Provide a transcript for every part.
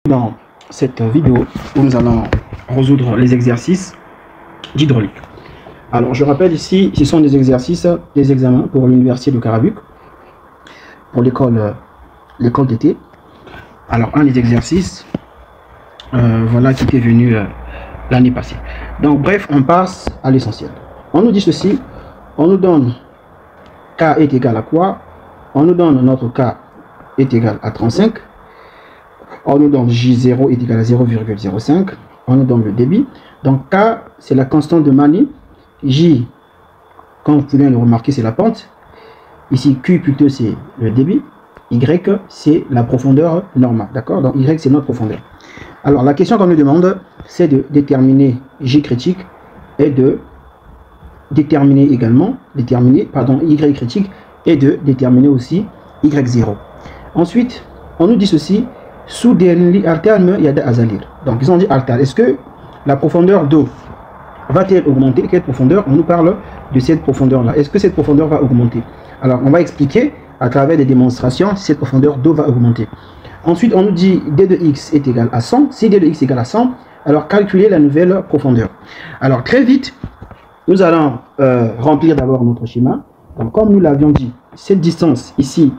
dans cette vidéo où nous allons résoudre les exercices d'hydraulique. Alors je rappelle ici, ce sont des exercices, des examens pour l'université de Carabuc, pour l'école d'été. Alors un des exercices, voilà, qui était venu l'année passée. Donc bref, on passe à l'essentiel. On nous dit ceci, on nous donne K est égal à quoi? On nous donne notre K est égal à 35. On nous donne J0 est égal à 0,05. On nous donne le débit. Donc K, c'est la constante de Mani. J, comme vous pouvez le remarquer, c'est la pente. Ici, Q plutôt, c'est le débit. Y, c'est la profondeur normale. D'accord? Donc Y, c'est notre profondeur. Alors, la question qu'on nous demande, c'est de déterminer J critique et de déterminer également, Y critique et de déterminer aussi Y0. Ensuite, on nous dit ceci, sous des alternes, il y a des azalir. Donc, ils ont dit alternes. Est-ce que la profondeur d'eau va-t-elle augmenter? Quelle profondeur? On nous parle de cette profondeur-là. Est-ce que cette profondeur va augmenter? Alors, on va expliquer à travers des démonstrations si cette profondeur d'eau va augmenter. Ensuite, on nous dit d de x est égal à 100. Si d de x est égal à 100, alors calculer la nouvelle profondeur. Alors, très vite, nous allons remplir d'abord notre schéma. Donc, comme nous l'avions dit, cette distance ici,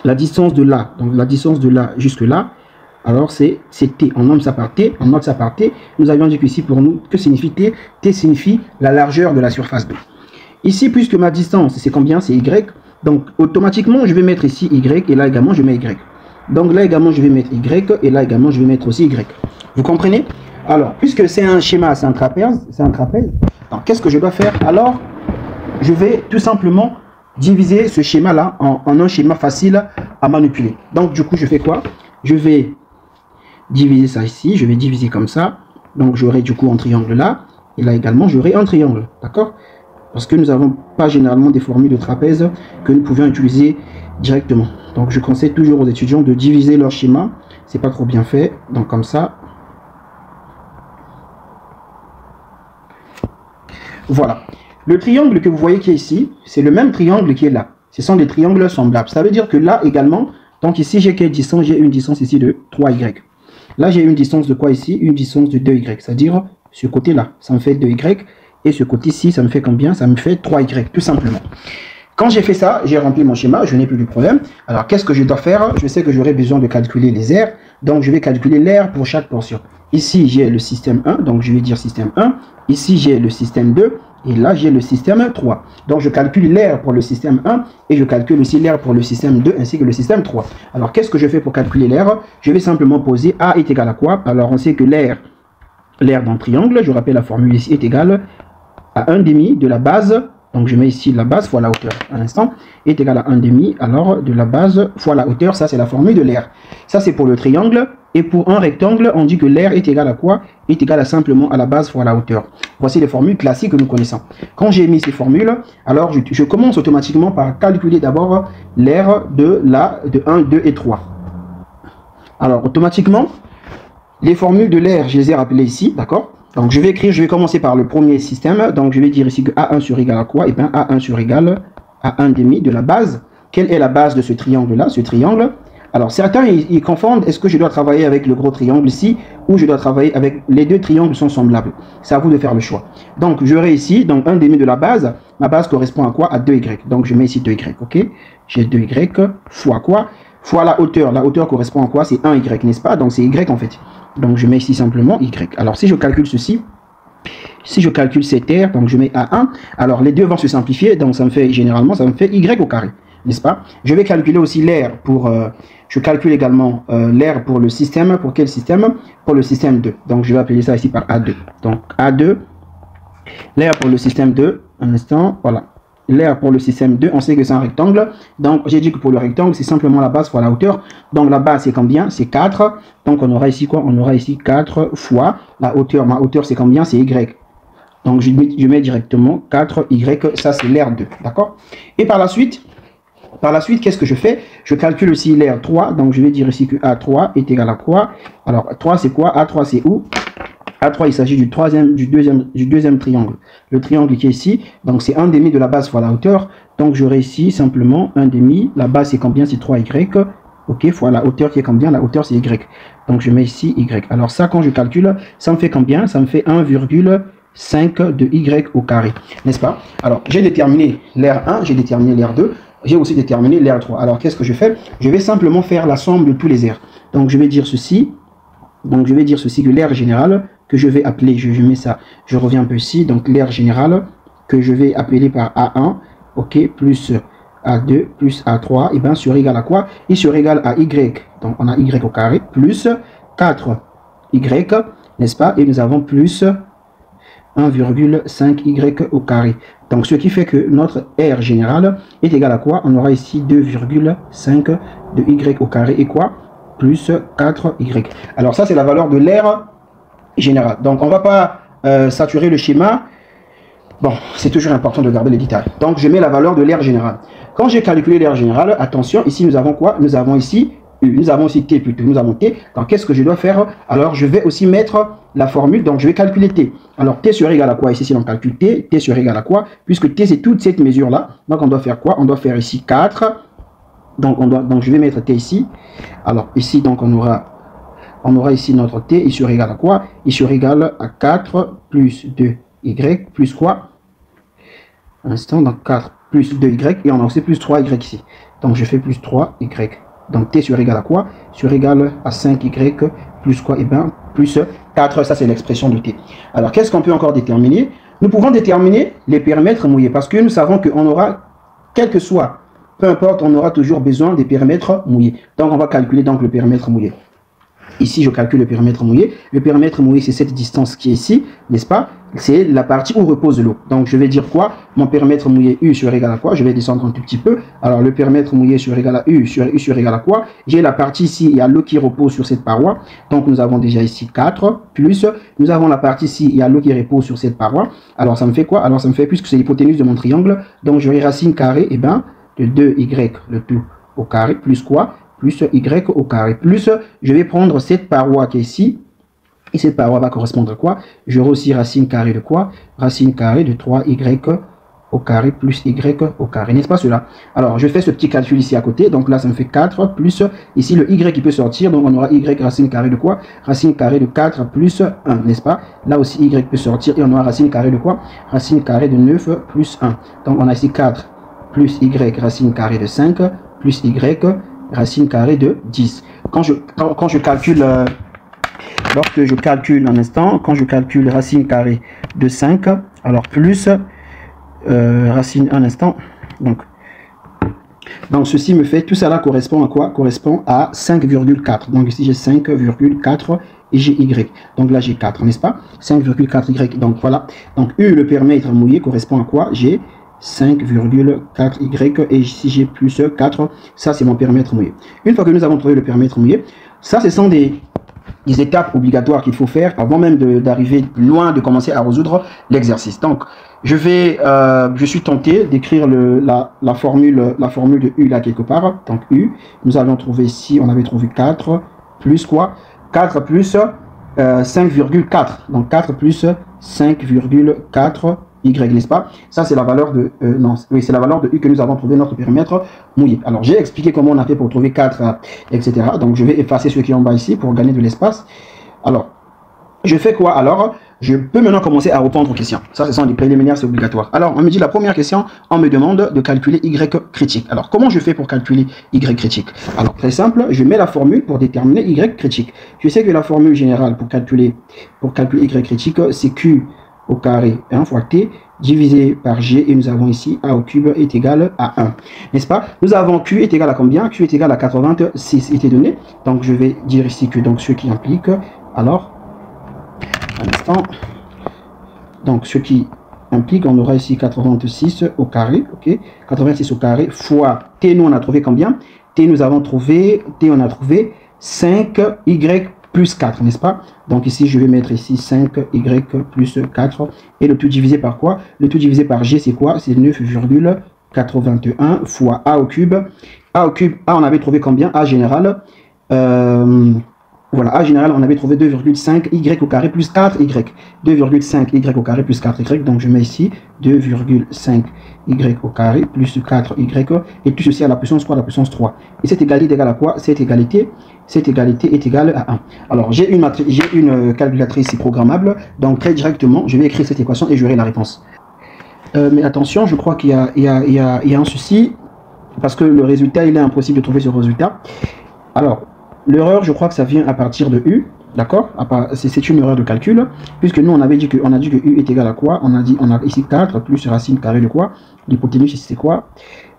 la distance de là, donc la distance de là jusque là, alors c'est T. On nomme ça par T. On note ça par T. Nous avions dit qu'ici, pour nous, que signifie T? T signifie la largeur de la surface d'eau. Ici, puisque ma distance, c'est combien? C'est Y. Donc, automatiquement, je vais mettre ici Y et là également, je mets Y. Donc, là également, je vais mettre Y et là également, je vais mettre aussi Y. Vous comprenez? Alors, puisque c'est un schéma, c'est un trapèze, donc qu'est-ce que je dois faire? Alors, je vais tout simplement diviser ce schéma-là en un schéma facile à manipuler. Donc, du coup, je fais quoi? Je vais diviser ça ici, je vais diviser comme ça. Donc, j'aurai du coup un triangle là, et là également, j'aurai un triangle. D'accord? Parce que nous n'avons pas généralement des formules de trapèze que nous pouvions utiliser directement. Donc, je conseille toujours aux étudiants de diviser leur schéma. C'est pas trop bien fait. Donc, comme ça. Voilà. Le triangle que vous voyez qui est ici, c'est le même triangle qui est là. Ce sont des triangles semblables. Ça veut dire que là également, donc ici j'ai quelle distance? J'ai une distance ici de 3y. Là j'ai une distance de quoi ici? Une distance de 2y. C'est-à-dire ce côté-là, ça me fait 2y. Et ce côté-ci, ça me fait combien? Ça me fait 3y, tout simplement. Quand j'ai fait ça, j'ai rempli mon schéma, je n'ai plus de problème. Alors qu'est-ce que je dois faire? Je sais que j'aurai besoin de calculer les aires. Donc je vais calculer l'air pour chaque portion. Ici j'ai le système 1, donc je vais dire système 1. Ici j'ai le système 2. Et là, j'ai le système 3. Donc, je calcule l'air pour le système 1 et je calcule aussi l'air pour le système 2 ainsi que le système 3. Alors, qu'est-ce que je fais pour calculer l'air? Je vais simplement poser A est égal à quoi? Alors, on sait que l'air d'un triangle, je rappelle la formule ici, est égal à 1 demi de la base. Donc, je mets ici la base fois la hauteur. Un instant, est égal à 1 demi, alors de la base fois la hauteur. Ça, c'est la formule de l'air. Ça, c'est pour le triangle. Et pour un rectangle, on dit que l'air est égal à quoi? Est égal à simplement à la base fois la hauteur. Voici les formules classiques que nous connaissons. Quand j'ai mis ces formules, alors je commence automatiquement par calculer d'abord l'air de 1, 2 et 3. Alors, automatiquement, les formules de l'air, je les ai rappelées ici, d'accord? Donc, je vais commencer par le premier système. Donc, je vais dire ici que A1 sur égal à quoi? Et bien, A1 sur égal à 1 demi de la base. Quelle est la base de ce triangle-là? Ce triangle. Alors, certains, ils confondent, est-ce que je dois travailler avec le gros triangle ici, ou je dois travailler avec les deux triangles sont semblables. C'est à vous de faire le choix. Donc, j'aurai ici, donc 1 demi de la base. Ma base correspond à quoi? À 2y. Donc, je mets ici 2y, ok? J'ai 2y fois quoi? Fois la hauteur. La hauteur correspond à quoi? C'est 1y, n'est-ce pas? Donc, c'est y en fait. Donc, je mets ici simplement y. Alors, si je calcule ceci, si je calcule cette aire, donc je mets A1, alors les deux vont se simplifier, donc ça me fait, généralement, ça me fait y au carré, n'est-ce pas? Je vais calculer aussi l'air pour, je calcule également l'air pour le système, pour quel système? Pour le système 2, donc je vais appeler ça ici par A2. Donc A2, l'air pour le système 2, un instant, voilà. L'air pour le système 2, on sait que c'est un rectangle. Donc, j'ai dit que pour le rectangle, c'est simplement la base fois la hauteur. Donc, la base, c'est combien? C'est 4. Donc, on aura ici quoi? On aura ici 4 fois la hauteur. Ma hauteur, c'est combien? C'est y. Donc, je mets directement 4y. Ça, c'est l'air 2. D'accord? Et par la suite, qu'est-ce que je fais? Je calcule aussi l'air 3. Donc, je vais dire ici que A3 est égal à quoi? Alors, 3, c'est quoi? A3, c'est où? A3, il s'agit du deuxième triangle. Le triangle qui est ici, donc c'est 1 demi de la base fois la hauteur. Donc j'aurai ici simplement 1 demi. La base c'est combien? C'est 3y. ok, fois la hauteur qui est combien? La hauteur c'est y. Donc je mets ici y. Alors ça, quand je calcule, ça me fait combien? Ça me fait 1,5 de y au carré, n'est-ce pas? Alors j'ai déterminé l'air 1, j'ai déterminé l'air 2, j'ai aussi déterminé l'air 3. Alors qu'est-ce que je fais? Je vais simplement faire la somme de tous les airs. Donc je vais dire ceci, que l'air général, que je vais appeler, je mets ça, je reviens un peu ici, donc l'air général, que je vais appeler par A1, ok, plus A2 plus A3, et bien sur égal à quoi? Il sur égal à Y, donc on a Y au carré, plus 4Y, n'est-ce pas? Et nous avons plus 1,5Y au carré. Donc ce qui fait que notre R général est égal à quoi? On aura ici 2,5 de Y au carré et quoi? Plus 4Y. Alors ça c'est la valeur de l'air général. Donc on ne va pas saturer le schéma. Bon, c'est toujours important de garder les détails. Donc, je mets la valeur de l'air général. Quand j'ai calculé l'air général, attention, ici, nous avons quoi? Nous avons ici U, nous avons ici T plutôt, nous avons T. Donc, qu'est-ce que je dois faire? Alors, je vais aussi mettre la formule, donc je vais calculer T. Alors, T sera égal à quoi? Ici, si on calcule T, T sera égal à quoi? Puisque T, c'est toute cette mesure-là. Donc, on doit faire quoi? On doit faire ici 4. Donc, je vais mettre T ici. Alors, ici, donc, on aura ici notre T, il sera égal à quoi? Il sera égal à 4 plus 2Y plus quoi? Un instant, donc 4 plus 2y, et on a aussi plus 3y ici. Donc je fais plus 3y. Donc t sur égal à quoi? Sur égal à 5y plus quoi? Et bien plus 4, ça c'est l'expression de t. Alors qu'est-ce qu'on peut encore déterminer? Nous pouvons déterminer les périmètres mouillés, parce que nous savons qu'on aura, quel que soit, peu importe, on aura toujours besoin des périmètres mouillés. Donc on va calculer donc le périmètre mouillé. Ici, je calcule le périmètre mouillé. Le périmètre mouillé, c'est cette distance qui est ici, n'est-ce pas? C'est la partie où repose l'eau. Donc, je vais dire quoi? Mon périmètre mouillé U sur égal à quoi? Je vais descendre un tout petit peu. Alors, le périmètre mouillé sur égal à U sur égal à quoi? J'ai la partie ici, il y a l'eau qui repose sur cette paroi. Donc, nous avons déjà ici 4, plus, nous avons la partie ici, il y a l'eau qui repose sur cette paroi. Alors, ça me fait quoi? Alors, ça me fait, puisque c'est l'hypoténuse de mon triangle, donc j'aurai racine carrée, et bien, de 2y, le tout au carré, plus quoi? Plus y au carré, plus je vais prendre cette paroi qui est ici, et cette paroi va correspondre à quoi? J'aurai aussi racine carrée de quoi? Racine carrée de 3y au carré plus y au carré, n'est-ce pas cela? Alors je fais ce petit calcul ici à côté, donc là ça me fait 4 plus, ici le y qui peut sortir, donc on aura y racine carrée de quoi? Racine carrée de 4 plus 1, n'est-ce pas? Là aussi y peut sortir, et on aura racine carrée de quoi? Racine carrée de 9 plus 1, donc on a ici 4 plus y racine carrée de 5 plus y racine carrée de 10. Quand je calcule, lorsque je calcule un instant, quand je calcule racine carrée de 5, alors plus racine un instant, donc ceci me fait, tout ça là correspond à quoi? Correspond à 5,4. Donc ici j'ai 5,4 et j'ai y. Donc là j'ai 4, n'est-ce pas? 5,4 y. Donc voilà. Donc U, le périmètre mouillé, correspond à quoi? J'ai 5,4y, et ici j'ai plus 4, ça c'est mon périmètre mouillé. Une fois que nous avons trouvé le périmètre mouillé, ça ce sont des étapes obligatoires qu'il faut faire avant même d'arriver loin, de commencer à résoudre l'exercice. Donc je suis tenté d'écrire la formule de U là quelque part. Donc U, nous avions trouvé ici, on avait trouvé 4 plus quoi? 4 plus 5,4, donc 4 plus 5,4 y, n'est-ce pas? Ça c'est la valeur de oui, c'est la valeur de U que nous avons trouvé notre périmètre mouillé. Alors j'ai expliqué comment on a fait pour trouver 4, etc. Donc je vais effacer ce qui est en bas ici pour gagner de l'espace. Alors je fais quoi? Alors je peux maintenant commencer à répondre aux questions. Ça, ce sont des préliminaires, c'est obligatoire. Alors on me dit la première question, on me demande de calculer y critique. Alors comment je fais pour calculer y critique? Alors très simple, je mets la formule pour déterminer y critique. Je sais que la formule générale pour calculer y critique, c'est Q au carré 1 fois t divisé par g, et nous avons ici a au cube est égal à 1, n'est-ce pas? Nous avons q est égal à combien? Q est égal à 86 était donné, donc je vais dire ici que donc ce qui implique, alors un instant, donc ce qui implique, on aura ici 86 au carré, ok, 86 au carré fois t, nous on a trouvé combien? T, nous avons trouvé, t on a trouvé 5y plus 4, n'est-ce pas? Donc ici, je vais mettre ici 5y plus 4. Et le tout divisé par quoi? Le tout divisé par g, c'est quoi? C'est 9,81 fois a au cube. A au cube, a on avait trouvé combien? A général. Voilà, A général, on avait trouvé 2,5 y au carré plus 4y. 2,5 y au carré plus 4y. Donc je mets ici 2,5 y au carré plus 4y. Et tout ceci à la puissance quoi? La puissance 3. Et cette égalité est égale à quoi? Cette égalité est égale à 1. Alors j'ai une calculatrice programmable. Donc très directement, je vais écrire cette équation et j'aurai la réponse. Mais attention, je crois qu'il y a un souci. Parce que le résultat, il est impossible de trouver ce résultat. Alors, l'erreur, je crois que ça vient à partir de U, d'accord? C'est une erreur de calcul, puisque nous, on a dit que U est égal à quoi? On a ici 4 plus racine carrée de quoi? L'hypoténuse ici, c'est quoi?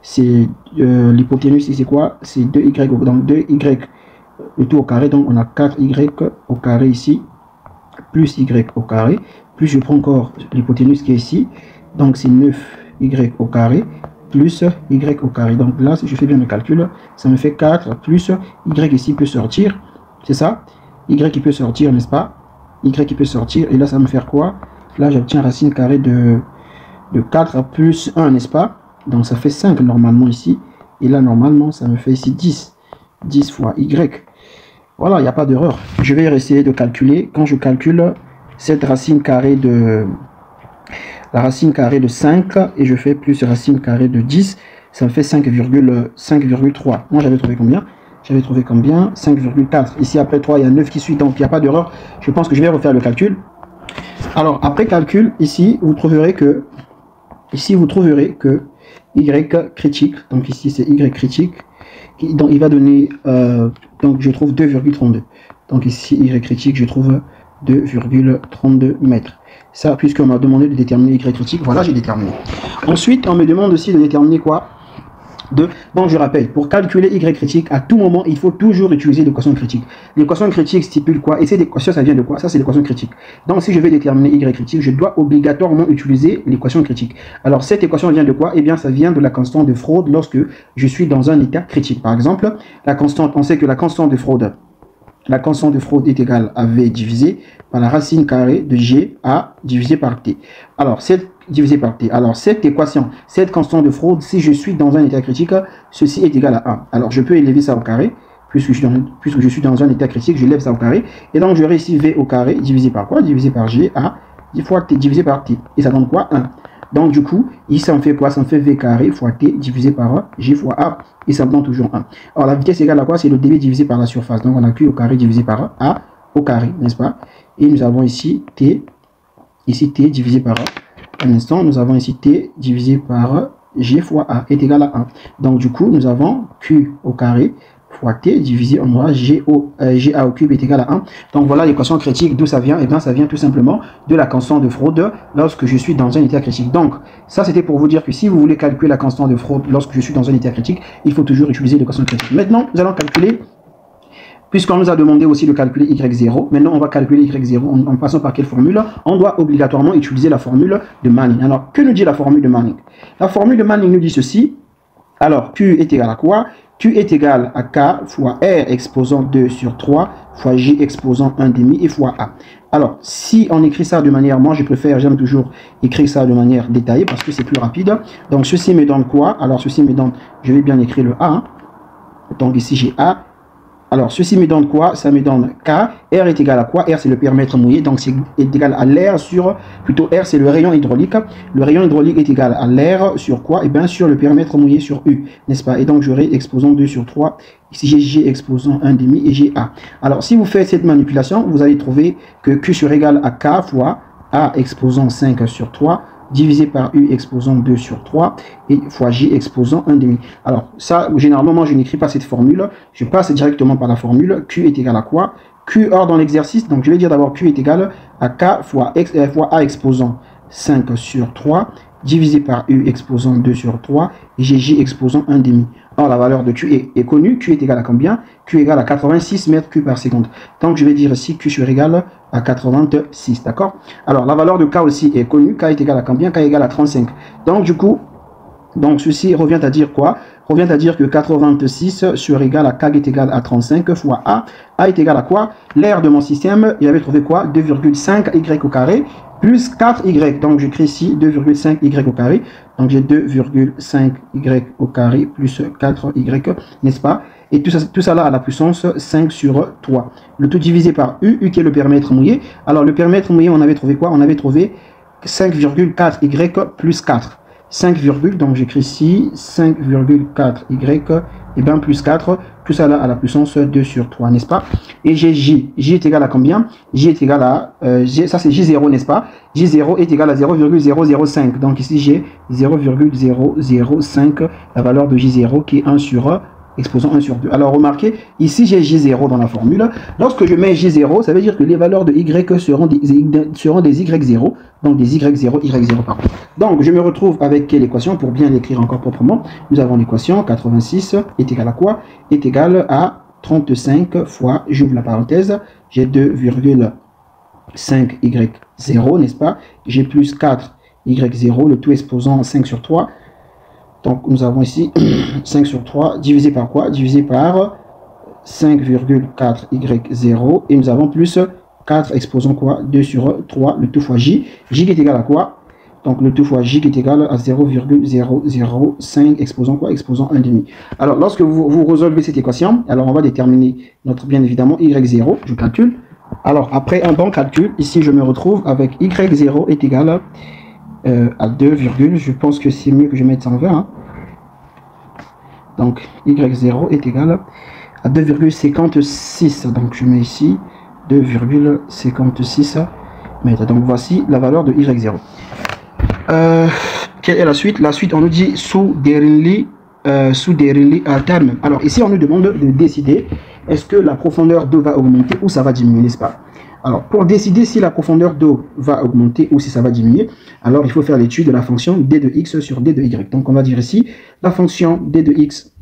C'est l'hypoténuse ici, c'est quoi? C'est 2y, donc 2y, le tout au carré, donc on a 4y au carré ici, plus y au carré, plus je prends encore l'hypoténuse qui est ici, donc c'est 9y au carré, plus y au carré. Donc là, si je fais bien le calcul, ça me fait 4 plus y ici peut sortir. C'est ça? Y qui peut sortir, n'est-ce pas? Y qui peut sortir. Et là, ça me fait quoi? Là, j'obtiens racine carrée de 4 plus 1, n'est-ce pas? Donc ça fait 5 normalement ici. Et là, normalement, ça me fait ici 10. 10 fois y. Voilà, il n'y a pas d'erreur. Je vais essayer de calculer. Quand je calcule cette racine carrée de... La racine carrée de 5 et je fais plus racine carrée de 10, ça me fait 5,3. Moi j'avais trouvé combien? J'avais trouvé combien? 5,4. Ici après 3, il y a 9 qui suit, donc il n'y a pas d'erreur. Je pense que je vais refaire le calcul. Alors après calcul, ici vous trouverez que y critique, donc ici c'est y critique, donc il va donner, donc je trouve 2,32. Donc ici y critique, je trouve 2,32 mètres. Ça, puisqu'on m'a demandé de déterminer y critique, voilà, j'ai déterminé. Ensuite, on me demande aussi de déterminer quoi? Bon, je rappelle, pour calculer y critique, à tout moment, il faut toujours utiliser l'équation critique. L'équation critique stipule quoi? Et cette équation, ça vient de quoi? Ça, c'est l'équation critique. Donc, si je vais déterminer y critique, je dois obligatoirement utiliser l'équation critique. Alors, cette équation vient de quoi? Eh bien, ça vient de la constante de Freud lorsque je suis dans un état critique. Par exemple, la constante, on sait que la constante de Freud est égale à V divisé par la racine carrée de GA divisé par T. Alors, cette équation, cette constante de Freud, si je suis dans un état critique, ceci est égal à 1. Alors, je peux élever ça au carré, puisque je suis dans un état critique, je lève ça au carré. Et donc, j'aurai ici V au carré divisé par quoi? Divisé par GA fois T divisé par T. Et ça donne quoi? 1. Donc, du coup, ici, ça me fait quoi? Ça me fait V carré fois T divisé par G fois A. Et ça me donne toujours 1. Alors, la vitesse égale à quoi? C'est le débit divisé par la surface. Donc, on a Q au carré divisé par A au carré, n'est-ce pas? Et nous avons ici T divisé par A. Un instant, nous avons ici T divisé par G fois A est égal à 1. Donc, du coup, nous avons Q au carré fois T divisé, on aura GA au cube est égal à 1. Donc voilà l'équation critique, d'où ça vient? Et bien ça vient tout simplement de la constante de Freud lorsque je suis dans un état critique. Donc ça c'était pour vous dire que si vous voulez calculer la constante de Freud lorsque je suis dans un état critique, il faut toujours utiliser l'équation critique. Maintenant nous allons calculer, puisqu'on nous a demandé aussi de calculer y0, maintenant on va calculer y0 en passant par quelle formule? On doit obligatoirement utiliser la formule de Manning. Alors que nous dit la formule de Manning? La formule de Manning nous dit ceci. Alors Q est égal à quoi? Q est égal à K fois R exposant 2 sur 3 fois J exposant 1,5 et fois A. Alors, si on écrit ça de manière, moi j'aime toujours écrire ça de manière détaillée parce que c'est plus rapide. Donc, ceci me donne quoi? Alors, ceci me donne, je vais bien écrire le A. Hein. Donc, ici j'ai A. Alors, ceci me donne quoi? Ça me donne K. R est égal à quoi? R, c'est le périmètre mouillé. Donc, c'est égal à l'air sur... Plutôt, R, c'est le rayon hydraulique. Le rayon hydraulique est égal à l'air sur quoi? Et bien, sur le périmètre mouillé sur U. N'est-ce pas? Et donc, j'aurai exposant 2 sur 3. Ici, j'ai G exposant 1,5 et j'ai A. Alors, si vous faites cette manipulation, vous allez trouver que Q sera égal à K fois A exposant 5 sur 3 divisé par U exposant 2 sur 3 et fois J exposant 1,5. Alors ça, généralement, moi je n'écris pas cette formule, je passe directement par la formule. Q est égal à quoi? Q hors dans l'exercice, donc je vais dire d'abord Q est égal à K fois A exposant 5 sur 3 divisé par U exposant 2 sur 3 et J exposant 1,5. Or, la valeur de Q est connue. Q est égal à combien? Q est égal à 86 mètres cubes par seconde. Donc, je vais dire ici Q sera égal à 86, d'accord? Alors, la valeur de K aussi est connue. K est égal à combien? K est égal à 35. Donc, du coup, ceci revient à dire quoi? Revient à dire que 86 sera égal à K est égal à 35 fois A. A est égal à quoi? L'air de mon système, il avait trouvé quoi? 2,5 Y au carré plus 4Y. Donc, j'écris ici 2,5 Y au carré. Donc, j'ai 2,5 Y au carré plus 4Y, n'est-ce pas? et tout ça là à la puissance 5 sur 3. Le tout divisé par U qui est le périmètre mouillé. Alors le périmètre mouillé, on avait trouvé quoi? On avait trouvé 5,4y plus 4. 5, donc j'écris ici 5,4y et bien plus 4, tout ça là à la puissance 2 sur 3, n'est-ce pas? Et j'ai J. J est égal à combien? J est égal à, ça c'est J0, n'est-ce pas? J0 est égal à 0,005. Donc ici j'ai 0,005, la valeur de J0 qui est 1 sur exposant 1 sur 2. Alors remarquez, ici j'ai J0 dans la formule. Lorsque je mets J0, ça veut dire que les valeurs de Y seront des Y0, donc des Y0, Y0 pardon. Donc je me retrouve avec quelle équation pour bien l'écrire encore proprement? Nous avons l'équation 86 est égal à quoi? Est égal à 35 fois, j'ouvre la parenthèse, j'ai 2,5Y0, n'est-ce pas? J'ai plus 4Y0, le tout exposant 5 sur 3. Donc nous avons ici 5 sur 3 divisé par quoi? Divisé par 5,4y0 et nous avons plus 4 exposant quoi? 2 sur 3, le tout fois j. J qui est égal à quoi? Donc le tout fois j qui est égal à 0,005 exposant quoi? Exposant 1,5. Alors lorsque vous résolvez cette équation, alors on va déterminer notre bien évidemment y0, je calcule. Alors après un bon calcul, ici je me retrouve avec y0 est égal à 2, je pense que c'est mieux que je mette 120. Hein. Donc y0 est égal à 2,56. Donc je mets ici 2,56 mètres. Donc voici la valeur de y0. Quelle est la suite? La suite, on nous dit sous des relais à terme. Alors ici, on nous demande de décider est-ce que la profondeur d'eau va augmenter ou ça va diminuer, n'est-ce pas? Alors, pour décider si la profondeur d'eau va augmenter ou si ça va diminuer, alors il faut faire l'étude de la fonction d de x sur d de y. Donc, on va dire ici, la fonction d de x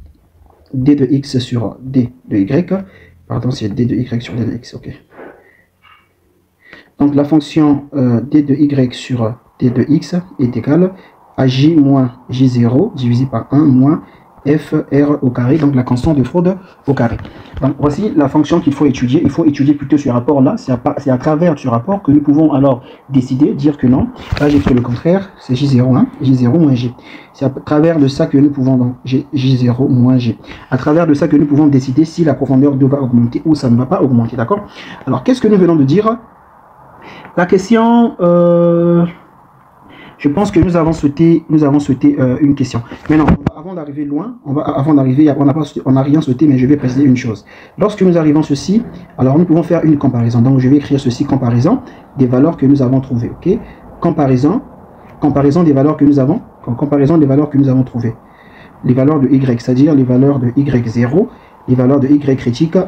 sur d de y, pardon, c'est d de y sur d de x, ok. Donc, la fonction d de y sur d de x est égale à j moins j0 divisé par 1 moins fr au carré, donc la constante de fraude au carré. Donc voici la fonction qu'il faut étudier. Il faut étudier plutôt ce rapport-là. C'est à travers ce rapport que nous pouvons alors décider, dire que non. Là, j'ai fait le contraire. C'est J0, hein, J0 moins G. C'est à travers de ça que nous pouvons, donc J0 moins G. À travers de ça que nous pouvons décider si la profondeur d'eau va augmenter ou ça ne va pas augmenter, d'accord? Alors, qu'est-ce que nous venons de dire? La question... je pense que nous avons sauté une question. Mais non, avant d'arriver loin, on n'a rien sauté, mais je vais préciser une chose. Lorsque nous arrivons ceci, alors nous pouvons faire une comparaison. Donc je vais écrire ceci, comparaison des valeurs que nous avons trouvées. Ok? Comparaison des valeurs que nous avons, trouvées. Les valeurs de y, c'est-à-dire les valeurs de y0, les valeurs de y critique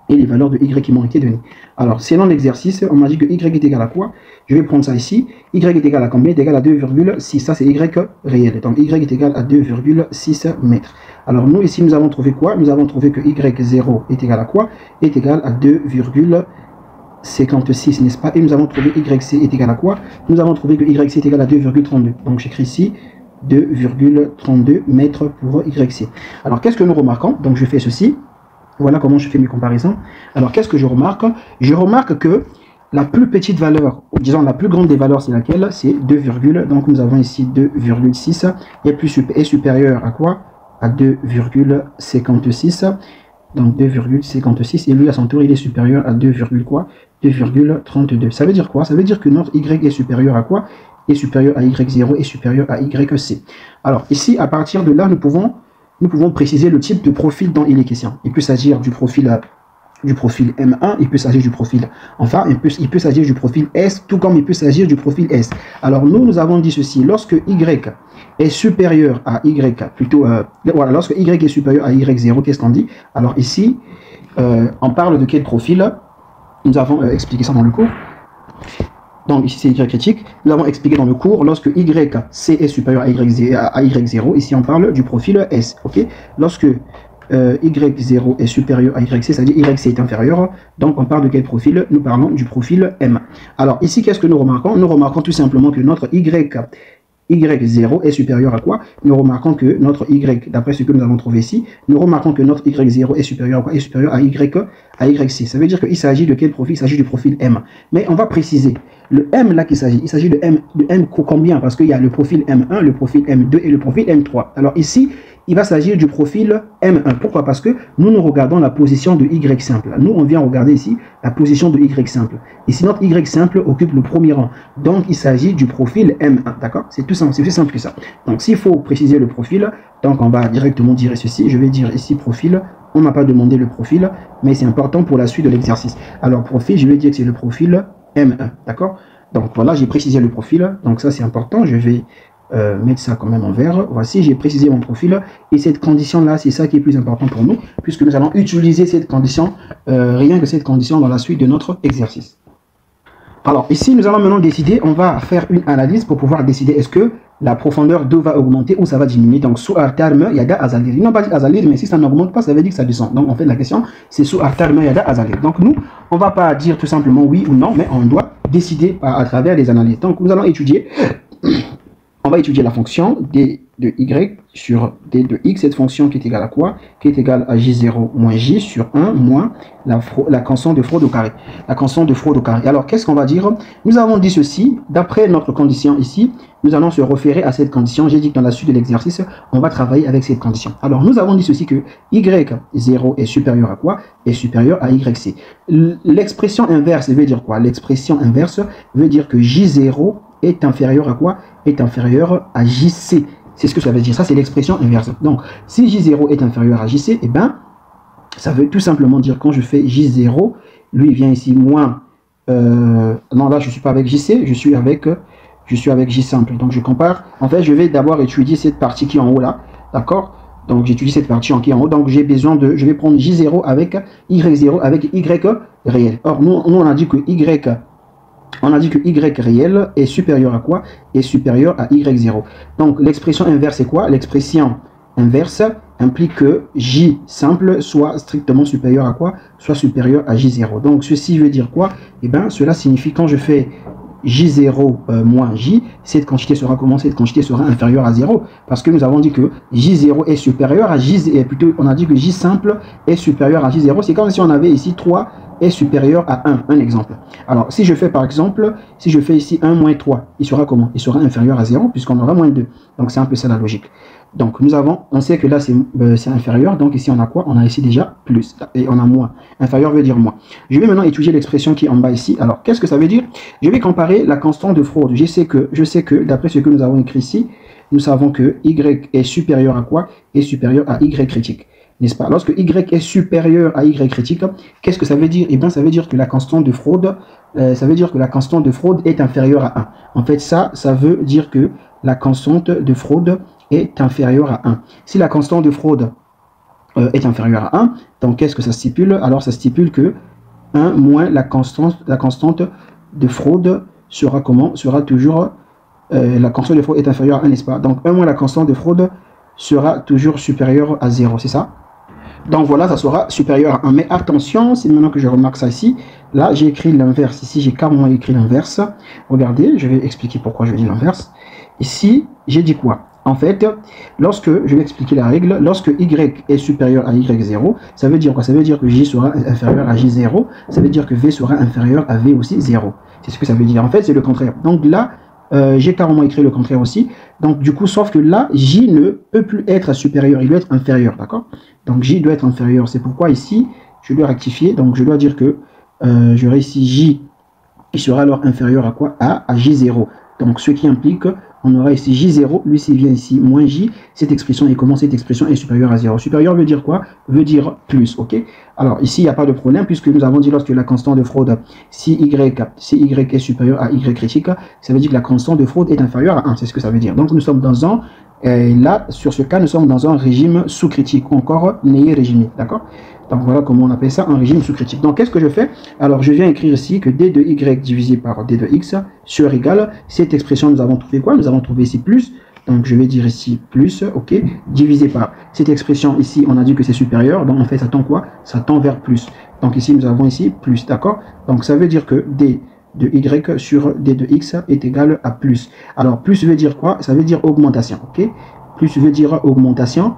et les valeurs de y qui m'ont été données. Alors, selon l'exercice, on m'a dit que y est égal à quoi? Je vais prendre ça ici. Y est égal à combien? Est égal à 2,6. Ça, c'est y réel. Donc, y est égal à 2,6 mètres. Alors, nous, ici, nous avons trouvé quoi? Nous avons trouvé que y0 est égal à quoi? Est égal à 2,56, n'est-ce pas? Et nous avons trouvé yc est égal à quoi? Nous avons trouvé que yc est égal à 2,32. Donc, j'écris ici 2,32 mètres pour yc. Alors, qu'est-ce que nous remarquons? Donc, je fais ceci. Voilà comment je fais mes comparaisons. Alors, qu'est-ce que je remarque? Je remarque que la plus petite valeur, disons la plus grande des valeurs, c'est laquelle? C'est 2, donc nous avons ici 2,6 est supérieur à quoi? À 2,56. Donc 2,56 et lui à son tour il est supérieur à 2,32. Ça veut dire quoi? Ça veut dire que notre y est supérieur à quoi? Est supérieur à y0 est supérieur à yc. Alors ici, à partir de là, nous pouvons préciser le type de profil dont il est question. Il peut s'agir du profil M1, il peut s'agir du profil, enfin, il peut s'agir du profil S, tout comme il peut s'agir du profil S. Alors, nous avons dit ceci, lorsque Y est supérieur à Y, voilà, lorsque Y est supérieur à Y0, qu'est-ce qu'on dit? Alors ici, on parle de quel profil? Nous avons expliqué ça dans le cours. Donc ici c'est Y critique, nous avons expliqué dans le cours, lorsque YC est supérieur à Y0, ici on parle du profil S, ok? Lorsque Y0 est supérieur à YC, c'est-à-dire YC est inférieur, donc on parle de quel profil? Nous parlons du profil M. Alors ici, qu'est-ce que nous remarquons? Nous remarquons tout simplement que notre Y0 est supérieur à quoi? Nous remarquons que notre Y, d'après ce que nous avons trouvé ici, nous remarquons que notre Y0 est supérieur à quoi? Est supérieur à YC. Ça veut dire qu'il s'agit de quel profil? Il s'agit du profil M. Mais on va préciser. Le M là qu'il s'agit, il s'agit de M combien? Parce qu'il y a le profil M1, le profil M2 et le profil M3. Alors ici, il va s'agir du profil M1. Pourquoi? Parce que nous regardons la position de Y simple. Nous, on vient regarder ici la position de Y simple. Ici, notre Y simple occupe le premier rang. Donc, il s'agit du profil M1. D'accord? C'est tout simple, c'est plus simple que ça. Donc, s'il faut préciser le profil, donc on va directement dire ceci. Je vais dire ici profil. On ne m'a pas demandé le profil, mais c'est important pour la suite de l'exercice. Alors, profil, je vais dire que c'est le profil M1. D'accord? Donc, voilà, j'ai précisé le profil. Donc, ça, c'est important. Je vais mettre ça quand même en vert. Voici, j'ai précisé mon profil. Et cette condition-là, c'est ça qui est plus important pour nous, puisque nous allons utiliser cette condition, rien que cette condition dans la suite de notre exercice. Alors, ici, nous allons maintenant décider, on va faire une analyse pour pouvoir décider est-ce que la profondeur d'eau va augmenter ou ça va diminuer. Donc, sous terme, il y a d'azalir. Ils n'ont pas dit azalir, mais si ça n'augmente pas, ça veut dire que ça descend. Donc, en fait, la question, c'est sous terme, il y a d'azalir. Donc, nous, on ne va pas dire tout simplement oui ou non, mais on doit décider à travers les analyses. Donc, nous allons étudier, on va étudier la fonction d de y sur d de x, cette fonction qui est égale à quoi? Qui est égale à j0 moins j sur 1 moins la constante de fraude au carré. La constante de fraude au carré. Alors, qu'est-ce qu'on va dire? Nous avons dit ceci, d'après notre condition ici, nous allons se référer à cette condition. J'ai dit que dans la suite de l'exercice, on va travailler avec cette condition. Alors, nous avons dit ceci que y0 est supérieur à quoi? Est supérieur à yc. L'expression inverse veut dire quoi? L'expression inverse veut dire que j0 est inférieur à quoi? Est inférieur à JC. C'est ce que ça veut dire. Ça, c'est l'expression inverse. Donc, si J0 est inférieur à JC, eh bien, ça veut tout simplement dire quand je fais J0, lui, il vient ici moins... non, là, je ne suis pas avec JC, je suis avec J simple. Donc, je compare. En fait, je vais d'abord étudier cette partie qui est en haut là. D'accord? Donc, j'étudie cette partie qui est en haut. Donc, j'ai besoin de... Je vais prendre J0 avec Y0 avec Y réel. Or, nous on a dit que Y... On a dit que y réel est supérieur à quoi? Est supérieur à y0. Donc, l'expression inverse, c'est quoi? L'expression inverse implique que j simple soit strictement supérieur à quoi? Soit supérieur à j0. Donc, ceci veut dire quoi? Eh bien, cela signifie quand je fais j0 moins j, cette quantité sera comment? Cette quantité sera inférieure à 0. Parce que nous avons dit que j0 est supérieur à j, et plutôt on a dit que j simple est supérieur à j0. C'est comme si on avait ici 3 est supérieur à 1, un exemple. Alors, si je fais par exemple, si je fais ici 1 moins 3, il sera comment? Il sera inférieur à 0 puisqu'on aura moins 2. Donc, c'est un peu ça la logique. Donc, on sait que là, c'est inférieur. Donc, ici, on a quoi? On a ici déjà plus. Et on a moins. Inférieur veut dire moins. Je vais maintenant étudier l'expression qui est en bas ici. Alors, qu'est-ce que ça veut dire? Je vais comparer la constante de fraude. Je sais que d'après ce que nous avons écrit ici, nous savons que y est supérieur à quoi? Est supérieur à y critique. N'est-ce pas? Lorsque y est supérieur à y critique, qu'est-ce que ça veut dire? Eh bien, ça veut dire que la constante de fraude, est inférieure à 1. En fait, ça veut dire que la constante de fraude est inférieure à 1. Si la constante de fraude est inférieure à 1, donc qu'est-ce que ça stipule? Alors, ça stipule que 1 moins la constante de fraude sera comment? Sera toujours, la constante de fraude est inférieure à 1, n'est-ce pas? Donc, 1 moins la constante de fraude sera toujours supérieure à 0, c'est ça? Donc voilà, ça sera supérieur à 1. Mais attention, c'est maintenant que je remarque ça ici. Là, j'ai écrit l'inverse. Ici, j'ai carrément écrit l'inverse. Regardez, je vais expliquer pourquoi je dis l'inverse. Ici, j'ai dit quoi? En fait, je vais expliquer la règle, lorsque y est supérieur à y0, ça veut dire quoi? Ça veut dire que j sera inférieur à j0. Ça veut dire que v sera inférieur à v aussi 0. C'est ce que ça veut dire. En fait, c'est le contraire. Donc là, j'ai carrément écrit le contraire aussi. Donc du coup, sauf que là, j ne peut plus être supérieur, il doit être inférieur, d'accord? Donc j doit être inférieur. C'est pourquoi ici, je dois rectifier. Donc je dois dire que j'aurai ici j qui sera alors inférieur à quoi? À j0. Donc ce qui implique on aura ici j0, lui s'il vient ici moins j, cette expression est comment? Cette expression est supérieure à 0. Supérieur veut dire quoi? Veut dire plus, ok? Alors ici il n'y a pas de problème puisque nous avons dit lorsque la constante de fraude, si y est supérieur à y critique, ça veut dire que la constante de fraude est inférieure à 1, c'est ce que ça veut dire. Donc nous sommes dans un, là sur ce cas nous sommes dans un régime sous-critique, ou encore n'est régime, d'accord? Donc voilà comment on appelle ça, un régime sous-critique. Donc qu'est-ce que je fais? Alors je viens écrire ici que d de y divisé par d de x sur égal, cette expression nous avons trouvé quoi? Nous avons trouvé ici plus, donc je vais dire ici plus, ok, divisé par cette expression ici, on a dit que c'est supérieur, donc en fait ça tend quoi? Ça tend vers plus. Donc ici nous avons ici plus, d'accord? Donc ça veut dire que d de y sur d de x est égal à plus. Alors plus veut dire quoi? Ça veut dire augmentation, ok? Plus veut dire augmentation.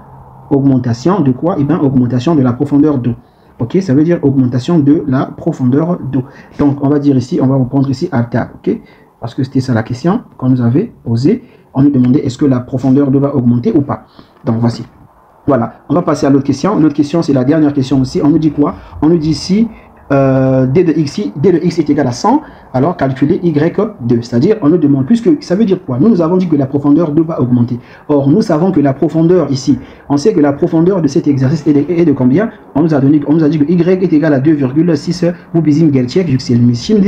Augmentation de quoi? Eh bien, augmentation de la profondeur d'eau. Ok, ça veut dire augmentation de la profondeur d'eau. Donc, on va dire ici, on va reprendre ici alta, ok? Parce que c'était ça la question qu'on nous avait posée. On nous demandait est-ce que la profondeur d'eau va augmenter ou pas. Donc, voici. Voilà, on va passer à l'autre question. L'autre question, c'est la dernière question aussi. On nous dit quoi? On nous dit ici, d de x est égal à 100, alors calculer y2. C'est-à-dire, on nous demande, puisque ça veut dire quoi? Nous avons dit que la profondeur 2 va augmenter. Or, nous savons que la profondeur ici, on sait que la profondeur de cet exercice est de combien? On nous a dit que y est égal à 2,6 ou bizim geltiek yükselmişim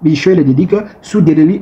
bir şöyle dedik, su delili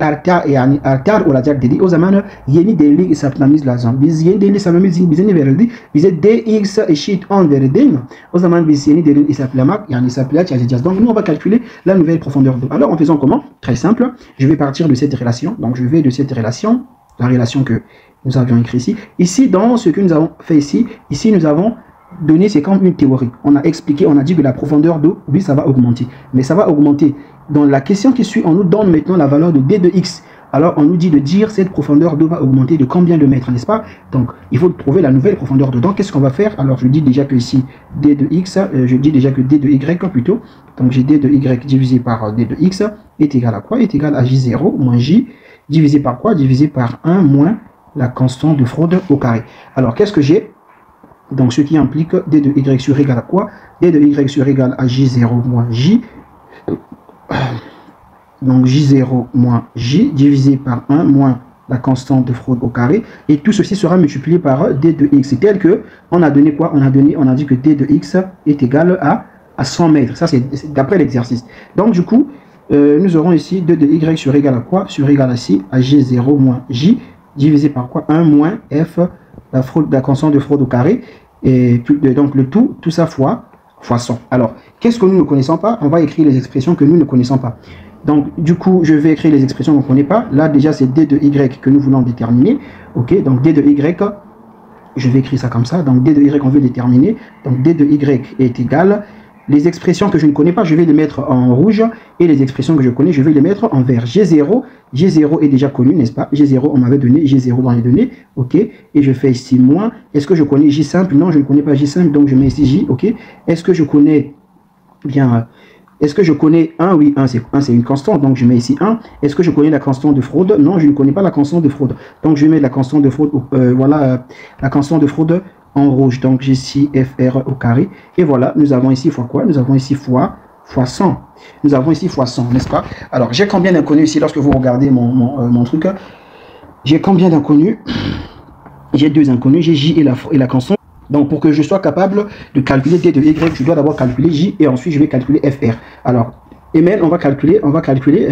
artar olacak dedik. O zaman yeni delili hesaplamamız lazım. Biz yeni delili hesaplamamız bize ne verildi? Bize dx eşit 10 verildi değil mi? O zaman biz yeni delili hesaplamak, yani hesaplayacak yazacağız. Donc nous on va calculer la nouvelle profondeur d'eau. Alors en faisant comment? Très simple. Je vais partir de cette relation. Donc je vais de cette relation, la relation que nous avions écrit ici. Ici, dans ce que nous avons fait ici nous avons donné, c'est comme une théorie. On a expliqué, on a dit que la profondeur d'eau, oui, ça va augmenter. Mais ça va augmenter. Dans la question qui suit, on nous donne maintenant la valeur de d de x. Alors, on nous dit de dire cette profondeur d'eau va augmenter de combien de mètres, n'est-ce pas? Donc, il faut trouver la nouvelle profondeur d'eau. Donc, qu'est-ce qu'on va faire? Alors, je dis déjà que ici, d de x, je dis déjà que d de y plutôt. Donc, j'ai d de y divisé par d de x est égal à quoi? Est égal à j0 moins j divisé par quoi? Divisé par 1 moins la constante de fraude au carré. Alors, qu'est-ce que j'ai? Donc, ce qui implique d de y sur égal à quoi? D de y sur égal à j0 moins j. Donc, j0 moins j divisé par 1 moins la constante de fraude au carré. Et tout ceci sera multiplié par d de x. C'est tel que, on a donné quoi? On a dit que d de x est égal à 100 mètres. Ça, c'est d'après l'exercice. Donc, du coup, nous aurons ici d de y sur égal à quoi? Sur égal à j0 moins j divisé par quoi? 1 moins f, la constante de fraude au carré. Et donc, le tout ça fois 100. Alors, qu'est-ce que nous ne connaissons pas? On va écrire les expressions que nous ne connaissons pas. Donc, du coup, je vais écrire les expressions qu'on ne connaît pas. Là, déjà, c'est d de y que nous voulons déterminer. OK, donc d de y, je vais écrire ça comme ça. Donc, d de y, on veut déterminer. Donc, d de y est égal. Les expressions que je ne connais pas, je vais les mettre en rouge. Et les expressions que je connais, je vais les mettre en vert. G0 est déjà connu, n'est-ce pas? G0, on m'avait donné G0 dans les données. OK. Et je fais ici moins. Est-ce que je connais J simple? Non, je ne connais pas J simple, donc je mets ici J. OK. Est-ce que je connais bien... Est-ce que je connais 1? Oui, 1 c'est une constante, donc je mets ici 1. Est-ce que je connais la constante de fraude? Non, je ne connais pas la constante de fraude. Donc je mets la constante de fraude, voilà, la constante de fraude en rouge. Donc j'ai ici FR au carré. Et voilà, nous avons ici fois quoi? Nous avons ici fois 100. Nous avons ici fois 100, n'est-ce pas? Alors j'ai combien d'inconnus ici lorsque vous regardez mon truc? J'ai combien d'inconnus? J'ai deux inconnus, j'ai J et la constante. Donc, pour que je sois capable de calculer d de y, je dois d'abord calculer j et ensuite je vais calculer fr. Alors, Emile, on va calculer,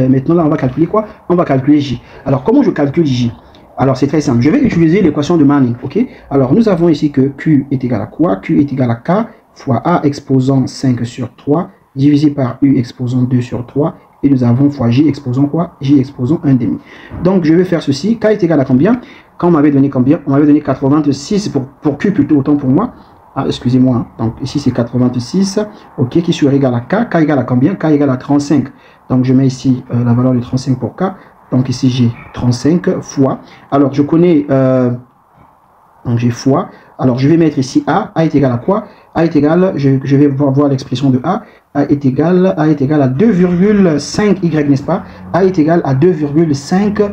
maintenant là, on va calculer quoi? On va calculer j. Alors, comment je calcule j? Alors, c'est très simple. Je vais utiliser l'équation de Manning, ok? Alors, nous avons ici que q est égal à quoi? Q est égal à k fois a exposant 5 sur 3 divisé par u exposant 2 sur 3. Et nous avons fois j exposant quoi? J exposant 1,5. Donc, je vais faire ceci. K est égal à combien? Quand on m'avait donné combien? On m'avait donné 86 pour Q plutôt, autant pour moi. Ah, excusez-moi. Hein. Donc, ici, c'est 86. OK, qui sur égal à K. K égale à combien? K égale à 35. Donc, je mets ici la valeur de 35 pour K. Donc, ici, j'ai 35 fois. Alors, je connais... donc, j'ai fois. Alors, je vais mettre ici A. A est égal à quoi? A est égal... Je vais voir l'expression de A. A est égal à 2,5 Y, n'est-ce pas? A est égal à 2,5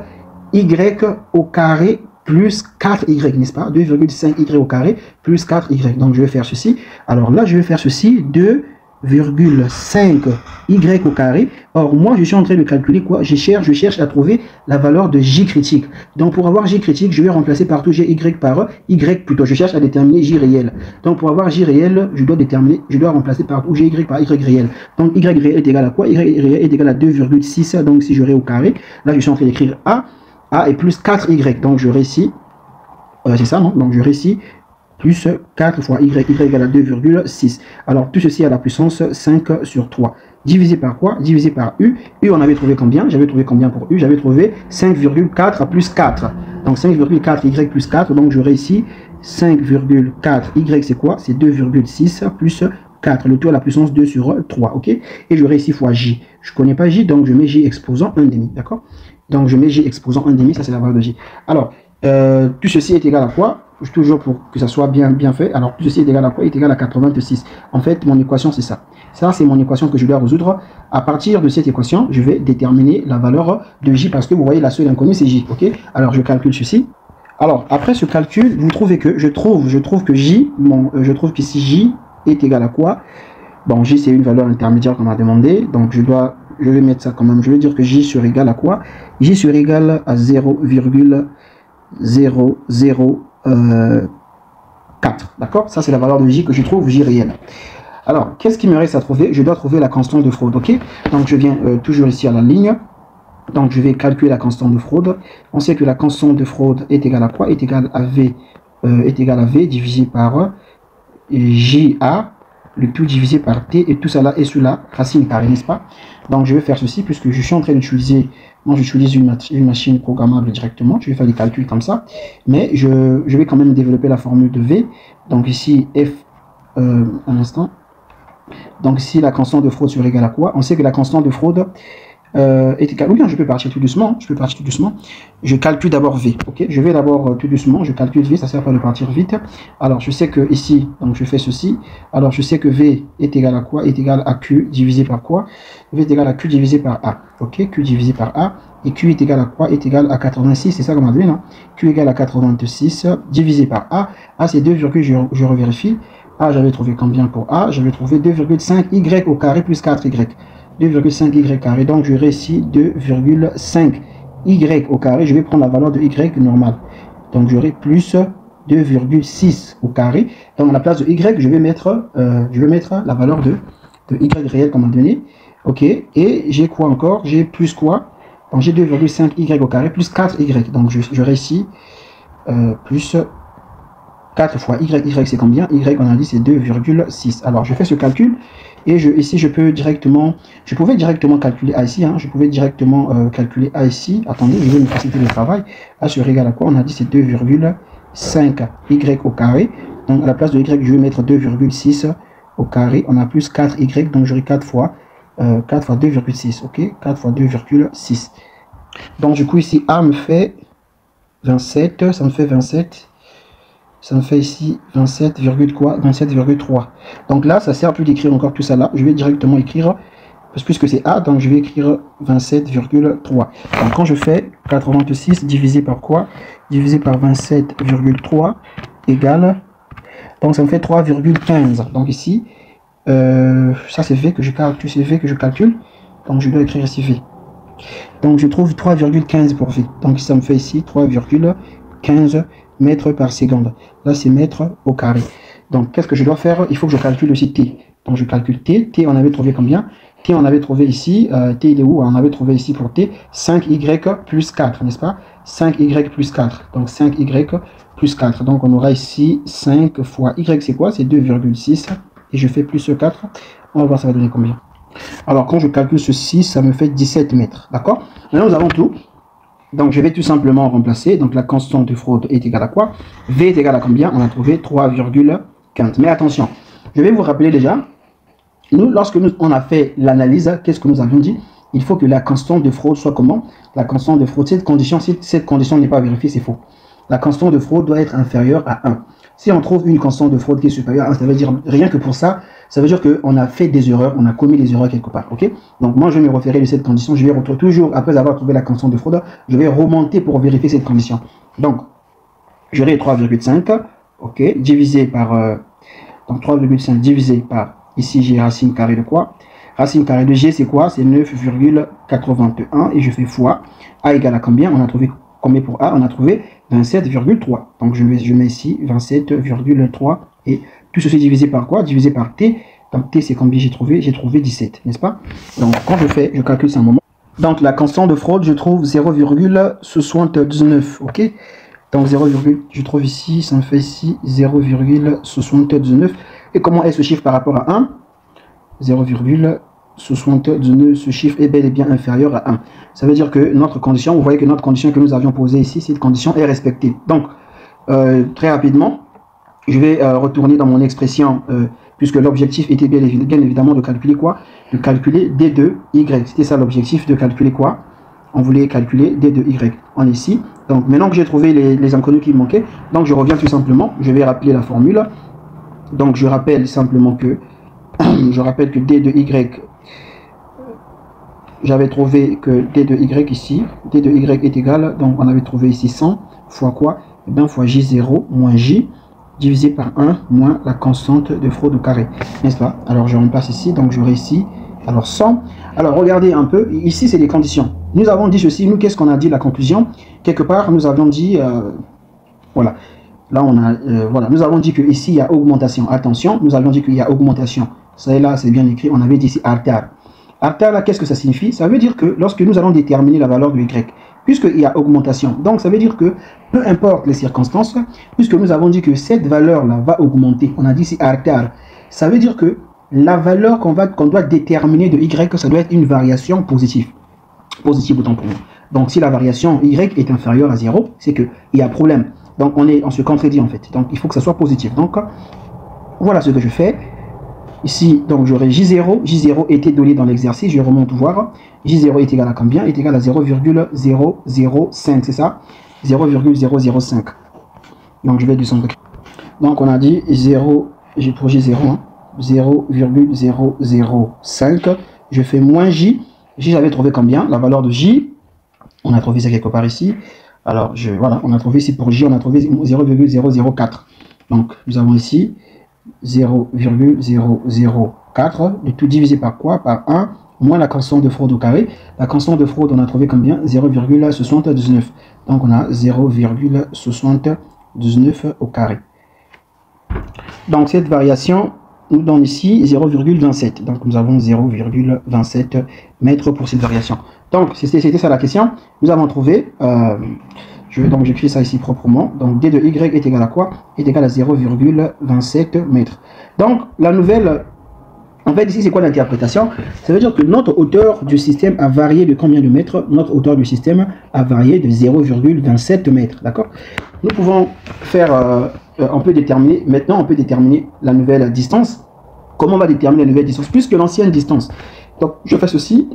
Y au carré plus 4y, n'est-ce pas? 2,5y au carré plus 4y. Donc, je vais faire ceci. Alors là, je vais faire ceci. 2,5y au carré. Or, moi, je suis en train de calculer quoi? Je cherche à trouver la valeur de j critique. Donc, pour avoir j critique, je vais remplacer partout gy par y plutôt. Je cherche à déterminer j réel. Donc, pour avoir j réel, je dois remplacer partout gy par y réel. Donc, y réel est égal à quoi? Y réel est égal à 2,6. Donc, si je ré au carré, là, je suis en train d'écrire A est plus 4y, donc je réussis, c'est ça, non? Donc je réussis plus 4 fois y égale à 2,6. Alors tout ceci à la puissance 5 sur 3. Divisé par quoi? Divisé par u. U, on avait trouvé combien? J'avais trouvé combien pour u? J'avais trouvé 5,4 plus 4. Donc 5,4 y plus 4, donc je réussis 5,4 y, c'est quoi? C'est 2,6 plus 4, le tout à la puissance 2 sur 3, ok? Et je réussis fois j. Je ne connais pas j, donc je mets j exposant 1,5, d'accord? Donc je mets j exposant 1,5, ça c'est la valeur de j. Alors, tout ceci est égal à quoi? Toujours pour que ça soit bien fait. Alors, tout ceci est égal à quoi? Est égal à 86. En fait, mon équation, c'est ça. Ça, c'est mon équation que je dois résoudre. À partir de cette équation, je vais déterminer la valeur de j parce que vous voyez, la seule inconnue, c'est j, ok? Alors, je calcule ceci. Alors, après ce calcul, vous trouvez que, je trouve que J, je trouve qu'ici J est égal à quoi? Bon, J, c'est une valeur intermédiaire qu'on m'a demandé, donc je vais mettre ça quand même. Je vais dire que J sur égal à quoi? J sur égal à 0,004. D'accord? Ça, c'est la valeur de J que je trouve, J réel. Alors, qu'est-ce qui me reste à trouver? Je dois trouver la constante de fraude, ok? Donc, je viens toujours ici à la ligne. Donc, je vais calculer la constante de fraude. On sait que la constante de fraude est égale à quoi? Est égale à V divisé par JA, le tout divisé par T, et tout ça là est sous la racine carrée, n'est-ce pas? Donc, je vais faire ceci, puisque je suis en train d'utiliser, moi j'utilise une machine programmable directement, je vais faire des calculs comme ça, mais je vais quand même développer la formule de V. Donc, ici, F, un instant. Donc, ici, la constante de fraude sur égale à quoi? On sait que la constante de fraude est égale, ou bien je peux partir tout doucement, je calcule d'abord V, ok, je vais d'abord tout doucement, je calcule V, ça sert pas de partir vite. Alors je sais que ici, donc je fais ceci, alors je sais que V est égal à quoi? Est égal à Q divisé par quoi? V est égal à Q divisé par A, ok, Q divisé par A, et Q est égal à quoi? Est égal à 86, c'est ça qu'on a donné, non? Q égale à 86 divisé par A, A c'est 2, je revérifie, A j'avais trouvé combien pour A? J'avais trouvé 2,5 Y au carré plus 4Y. 2,5 y carré, donc j'aurai ici 2,5 y au carré, je vais prendre la valeur de y normale, donc j'aurai plus 2,6 au carré, donc à la place de y, je vais mettre la valeur de y réel qu'on m'a donné, ok, et j'ai quoi encore, j'ai plus quoi, donc j'ai 2,5 y au carré plus 4y, donc j'aurai ici plus 4 fois y c'est combien? Y on a dit c'est 2,6. Alors je fais ce calcul et ici je pouvais directement calculer A ici, hein, je pouvais directement calculer A ici. Attendez, je vais me faciliter le travail. A sur égal à quoi? On a dit c'est 2,5 y au carré. Donc à la place de y, je vais mettre 2,6 au carré. On a plus 4 y, donc j'aurai 4 fois 2,6, ok, 4 fois 2,6. Donc du coup ici A me fait 27, ça me fait 27. Ça me fait ici 27,3. Donc là, ça sert plus d'écrire encore tout ça là. Je vais directement écrire, puisque c'est A, donc je vais écrire 27,3. Donc quand je fais 86 divisé par quoi? Divisé par 27,3 égale, donc ça me fait 3,15. Donc ici, ça c'est V que je calcule, donc je dois écrire ici V. Donc je trouve 3,15 pour V. Donc ça me fait ici 3,15 mètres par seconde. Là, c'est mètres au carré. Donc, qu'est-ce que je dois faire? Il faut que je calcule aussi T. Donc, je calcule T. T, on avait trouvé combien? T, on avait trouvé ici. T, il est où? On avait trouvé ici pour T 5Y plus 4, n'est-ce pas? 5Y plus 4. Donc, 5Y plus 4. Donc, on aura ici 5 fois Y, c'est quoi? C'est 2,6. Et je fais plus 4. On va voir ça va donner combien. Alors, quand je calcule ceci, ça me fait 17 mètres. D'accord? Maintenant, nous avons tout. Donc, je vais tout simplement remplacer. Donc, la constante de fraude est égale à quoi? V est égal à combien? On a trouvé 3,15. Mais attention, je vais vous rappeler déjà, lorsque on a fait l'analyse, qu'est-ce que nous avions dit? Il faut que la constante de fraude soit comment? La constante de fraude, cette condition n'est pas vérifiée, c'est faux. La constante de fraude doit être inférieure à 1. Si on trouve une constante de fraude qui est supérieure à 1, ça veut dire rien que pour ça, ça veut dire qu'on a fait des erreurs, on a commis des erreurs quelque part, ok? Donc moi je vais me référer de cette condition, je vais retrouver toujours, après avoir trouvé la constante de fraude, je vais remonter pour vérifier cette condition. Donc, j'aurai 3,5, ok, divisé par, donc 3,5 divisé par, ici j'ai racine carrée de quoi? Racine carrée de G c'est quoi? C'est 9,81 et je fais fois, A égale à combien? On a trouvé combien pour A? On a trouvé 27,3. Donc je mets ici 27,3 et tout ceci divisé par quoi? Divisé par T. Donc T c'est combien j'ai trouvé? J'ai trouvé 17, n'est-ce pas? Donc quand je calcule ça un moment. Donc la constante de fraude, je trouve 0,79, ok? Donc je trouve ici, ça me fait ici 0,79. Et comment est ce chiffre par rapport à 1? 0,79, ce chiffre est bel et bien inférieur à 1. Ça veut dire que notre condition, vous voyez que notre condition que nous avions posée ici, cette condition est respectée. Donc, très rapidement, je vais retourner dans mon expression, puisque l'objectif était bien évidemment de calculer quoi? De calculer D de Y. C'était ça l'objectif, de calculer quoi? On voulait calculer D de Y. On est ici. Donc, maintenant que j'ai trouvé les inconnus qui me manquaient, donc je reviens tout simplement, je vais rappeler la formule. Donc, je rappelle simplement que D de Y, j'avais trouvé que D de Y ici, D de Y est égal, donc on avait trouvé ici 100 fois quoi? eh bien, fois J0 moins J divisé par 1 moins la constante de Freud au carré, n'est-ce pas? Alors je remplace ici, donc j'aurai ici, alors 100. Alors regardez un peu, ici c'est les conditions. Nous avons dit ceci, nous qu'est-ce qu'on a dit, la conclusion? Quelque part nous avions dit, voilà, là on a, voilà, nous avons dit que ici il y a augmentation, attention, nous avions dit qu'il y a augmentation, ça et là c'est bien écrit, on avait dit ici artère. Artère là, qu'est-ce que ça signifie? Ça veut dire que lorsque nous allons déterminer la valeur de Y, puisqu'il y a augmentation, donc ça veut dire que peu importe les circonstances, puisque nous avons dit que cette valeur-là va augmenter, on a dit ici artère, ça veut dire que la valeur qu'on doit déterminer de Y, ça doit être une variation positive. Positive autant pour nous. Donc si la variation Y est inférieure à 0, c'est qu'il y a problème. Donc on se contredit en fait. Donc il faut que ça soit positif. Donc voilà ce que je fais. Ici, donc j'aurai J0. J0 était donné dans l'exercice. Je remonte voir. J0 est égal à combien? Est égal à 0,005. C'est ça? 0,005. Donc je vais du centre. Donc on a dit 0, j'ai pour J0, hein, 0,005. Je fais moins J. J, j'avais trouvé combien? La valeur de J. On a trouvé ça quelque part ici. Alors, voilà, on a trouvé ici pour J, on a trouvé 0,004. Donc, nous avons ici 0,004, le tout divisé par quoi? Par 1, moins la constante de Freud au carré. La constante de Freud, on a trouvé combien? 0,79. Donc, on a 0,79 au carré. Donc, cette variation nous donne ici 0,27. Donc, nous avons 0,27 mètres pour cette variation. Donc, c'était ça la question. Nous avons trouvé, donc j'écris ça ici proprement. Donc, d de y est égal à quoi? Est égal à 0,27 mètres. Donc, la nouvelle, en fait, ici, c'est quoi l'interprétation? Ça veut dire que notre hauteur du système a varié de combien de mètres? Notre hauteur du système a varié de 0,27 mètres. D'accord? Nous pouvons faire, on peut déterminer, maintenant, on peut déterminer la nouvelle distance. Comment on va déterminer la nouvelle distance? Plus que l'ancienne distance. Donc, je fais ceci.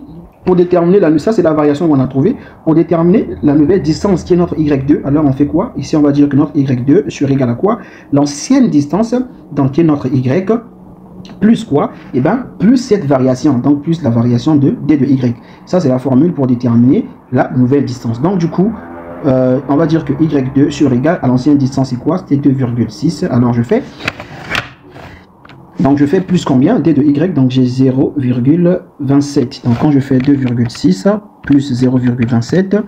Pour déterminer, ça c'est la variation qu'on a trouvée. Pour déterminer la nouvelle distance qui est notre Y2, alors on fait quoi? Ici on va dire que notre Y2 sera égal à quoi? L'ancienne distance, donc qui est notre Y, plus quoi? Et bien plus cette variation, donc plus la variation de D de Y. Ça c'est la formule pour déterminer la nouvelle distance. Donc du coup, on va dire que Y2 sera égal à l'ancienne distance, c'est quoi? C'était 2,6. Alors je fais... Donc je fais plus combien? D de Y, donc j'ai 0,27. Donc quand je fais 2,6 plus 0,27,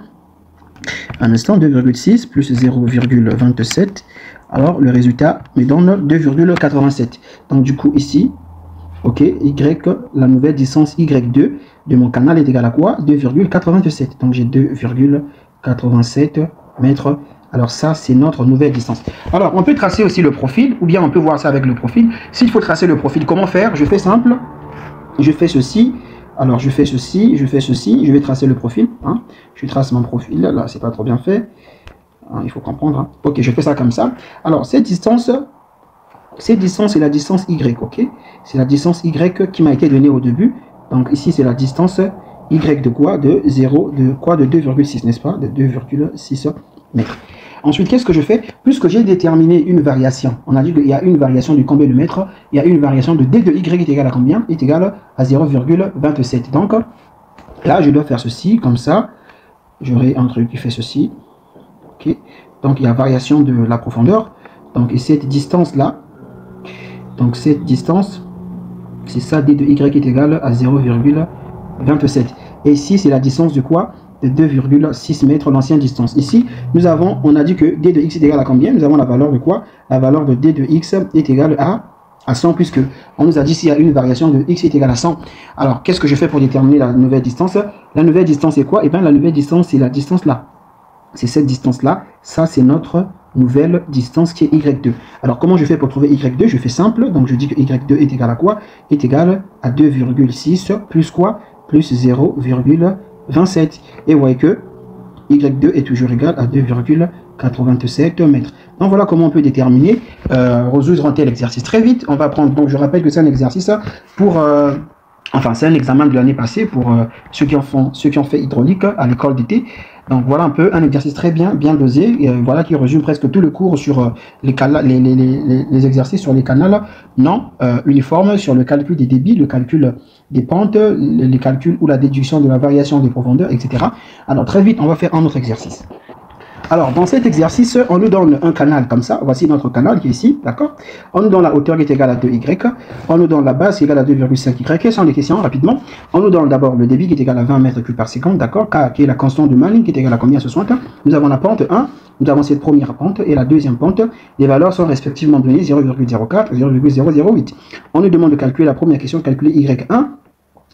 un instant, 2,6 plus 0,27, alors le résultat me donne 2,87. Donc du coup ici, ok, Y, la nouvelle distance Y2 de mon canal est égale à quoi? 2,87. Donc j'ai 2,87 mètres. Alors ça, c'est notre nouvelle distance. Alors, on peut tracer aussi le profil, ou bien on peut voir ça avec le profil. S'il faut tracer le profil, comment faire? Je fais simple. Je fais ceci. Alors, je fais ceci, je fais ceci. Je vais tracer le profil. Hein. Je trace mon profil. Là, c'est pas trop bien fait. Hein, il faut comprendre. Hein. Ok, je fais ça comme ça. Alors, cette distance, c'est la distance Y, ok? C'est la distance Y qui m'a été donnée au début. Donc, ici, c'est la distance Y de quoi? De 2,6, n'est-ce pas? De 2,6 mètres. Ensuite, qu'est-ce que je fais? Puisque j'ai déterminé une variation, on a dit qu'il y a une variation du combien de mètres, il y a une variation de D de Y est égal à combien? Est égal à 0,27. Donc, là, je dois faire ceci, comme ça. J'aurai un truc qui fait ceci. Ok. Donc, il y a variation de la profondeur. Donc, et cette distance-là, donc cette distance, c'est ça, D de Y est égal à 0,27. Et ici, c'est la distance de quoi? De 2,6 mètres, l'ancienne distance. Ici, on a dit que D de X est égal à combien? Nous avons la valeur de quoi? La valeur de D de X est égale à 100, puisque on nous a dit s'il y a une variation de X est égale à 100. Alors, qu'est-ce que je fais pour déterminer la nouvelle distance? La nouvelle distance, c'est quoi? Et bien, la nouvelle distance, c'est la distance là. C'est cette distance-là. Ça, c'est notre nouvelle distance qui est Y2. Alors, comment je fais pour trouver Y2? Je fais simple. Donc, je dis que Y2 est égal à quoi? Est égal à 2,6 plus quoi? Plus 0,27. Et vous voyez que Y2 est toujours égal à 2,87 mètres. Donc voilà comment on peut déterminer, résoudre un tel exercice. Très vite, on va prendre, donc je rappelle que c'est un exercice pour, enfin c'est un examen de l'année passée pour ceux qui ont fait hydraulique à l'école d'été. Donc voilà un peu un exercice très bien dosé, et, voilà qui résume presque tout le cours sur les exercices sur les canaux non uniformes, sur le calcul des débits, le calcul des pentes, les calculs ou la déduction de la variation des profondeurs, etc. Alors très vite, on va faire un autre exercice. Alors, dans cet exercice, on nous donne un canal comme ça. Voici notre canal qui est ici, d'accord? On nous donne la hauteur qui est égale à 2y. On nous donne la base qui est égale à 2,5y. Quelles sont les questions rapidement? On nous donne d'abord le débit qui est égal à 20 mètres cubes par seconde, d'accord? K qui est la constante de Malling qui est égale à combien? 60. Nous avons la pente 1. Nous avons cette première pente et la deuxième pente. Les valeurs sont respectivement données 0,04 et 0,008. On nous demande de calculer la première question, calculer y1.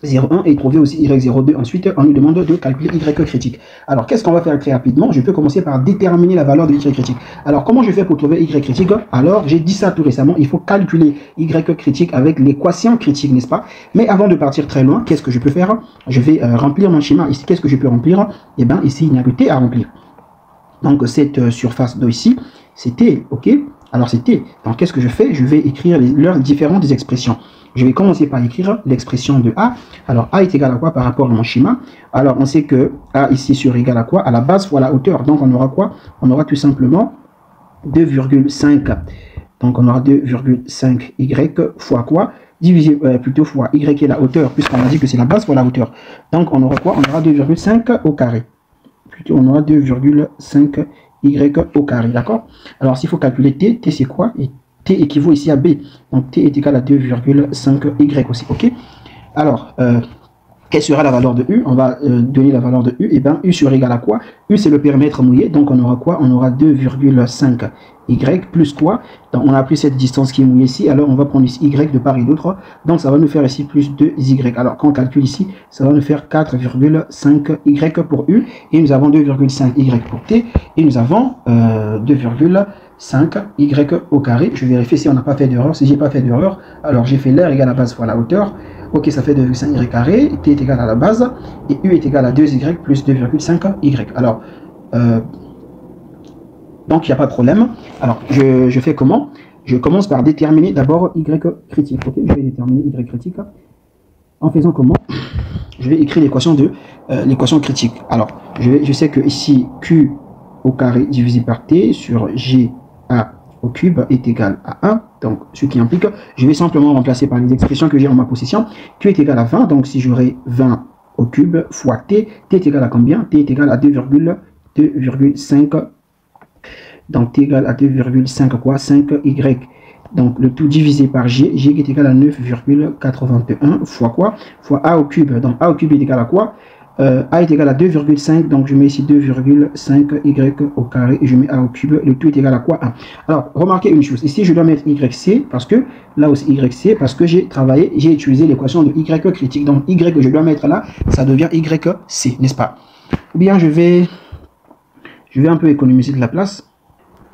0,1 et trouver aussi y02. Ensuite, on nous demande de calculer y critique. Alors, qu'est-ce qu'on va faire très rapidement? Je peux commencer par déterminer la valeur de y critique. Alors, comment je fais pour trouver y critique? Alors, j'ai dit ça tout récemment, il faut calculer y critique avec l'équation critique, n'est-ce pas? Mais avant de partir très loin, qu'est-ce que je peux faire? Je vais remplir mon schéma. Ici, qu'est-ce que je peux remplir? Eh bien, ici, il n'y a que t à remplir. Donc, cette surface de ici, c'est t, ok? Alors, c'est t. Donc, qu'est-ce que je fais? Je vais écrire leurs différentes expressions. Je vais commencer par écrire l'expression de A. Alors, A est égal à quoi par rapport à mon schéma? Alors, on sait que A ici sur égal à quoi? À la base fois la hauteur. Donc, on aura quoi? On aura tout simplement 2,5. Donc, on aura 2,5y fois quoi? Divisé plutôt fois y est la hauteur, puisqu'on a dit que c'est la base fois la hauteur. Donc, on aura quoi? On aura 2,5 au carré. Plutôt, on aura 2,5y au carré. D'accord? Alors, s'il faut calculer t, t c'est quoi? Et t équivaut ici à b. Donc, t est égal à 2,5y aussi. OK? Alors, quelle sera la valeur de u? On va donner la valeur de u. Et bien, u sur égal à quoi? U, c'est le périmètre mouillé. Donc, on aura quoi? On aura 2,5y plus quoi? Donc, on a pris cette distance qui est mouillée ici. Alors, on va prendre ici y de part et d'autre. Donc, ça va nous faire ici plus 2y. Alors, quand on calcule ici, ça va nous faire 4,5y pour u. Et nous avons 2,5y pour t. Et nous avons 2,5y au carré. Je vérifie si on n'a pas fait d'erreur. Si j'ai pas fait d'erreur, alors j'ai fait l'air égal à la base fois la hauteur. Ok, ça fait 2,5y carré. T est égal à la base. Et u est égal à 2y plus 2,5y. Alors, donc il n'y a pas de problème. Alors, je fais comment? Je commence par déterminer d'abord y critique. Ok, je vais déterminer y critique. En faisant comment? Je vais écrire l'équation de l'équation critique. Alors, je sais que ici, q au carré divisé par t sur g a au cube est égal à 1. Donc, ce qui implique, je vais simplement remplacer par les expressions que j'ai en ma possession. Q est égal à 20. Donc, si j'aurai 20 au cube fois t, t est égal à combien? T est égal à 2,5. Donc, t égale à 2,5 quoi? 5y. Donc, le tout divisé par g. G est égal à 9,81 fois quoi? Fois a au cube. Donc, a au cube est égal à quoi? A est égal à 2,5, donc je mets ici 2,5y au carré et je mets a au cube, le tout est égal à quoi? 1. Alors, remarquez une chose, ici je dois mettre yc, parce que, là aussi yc, parce que j'ai travaillé, j'ai utilisé l'équation de y critique, donc y que je dois mettre là, ça devient yc, n'est-ce pas? Ou bien je vais un peu économiser de la place.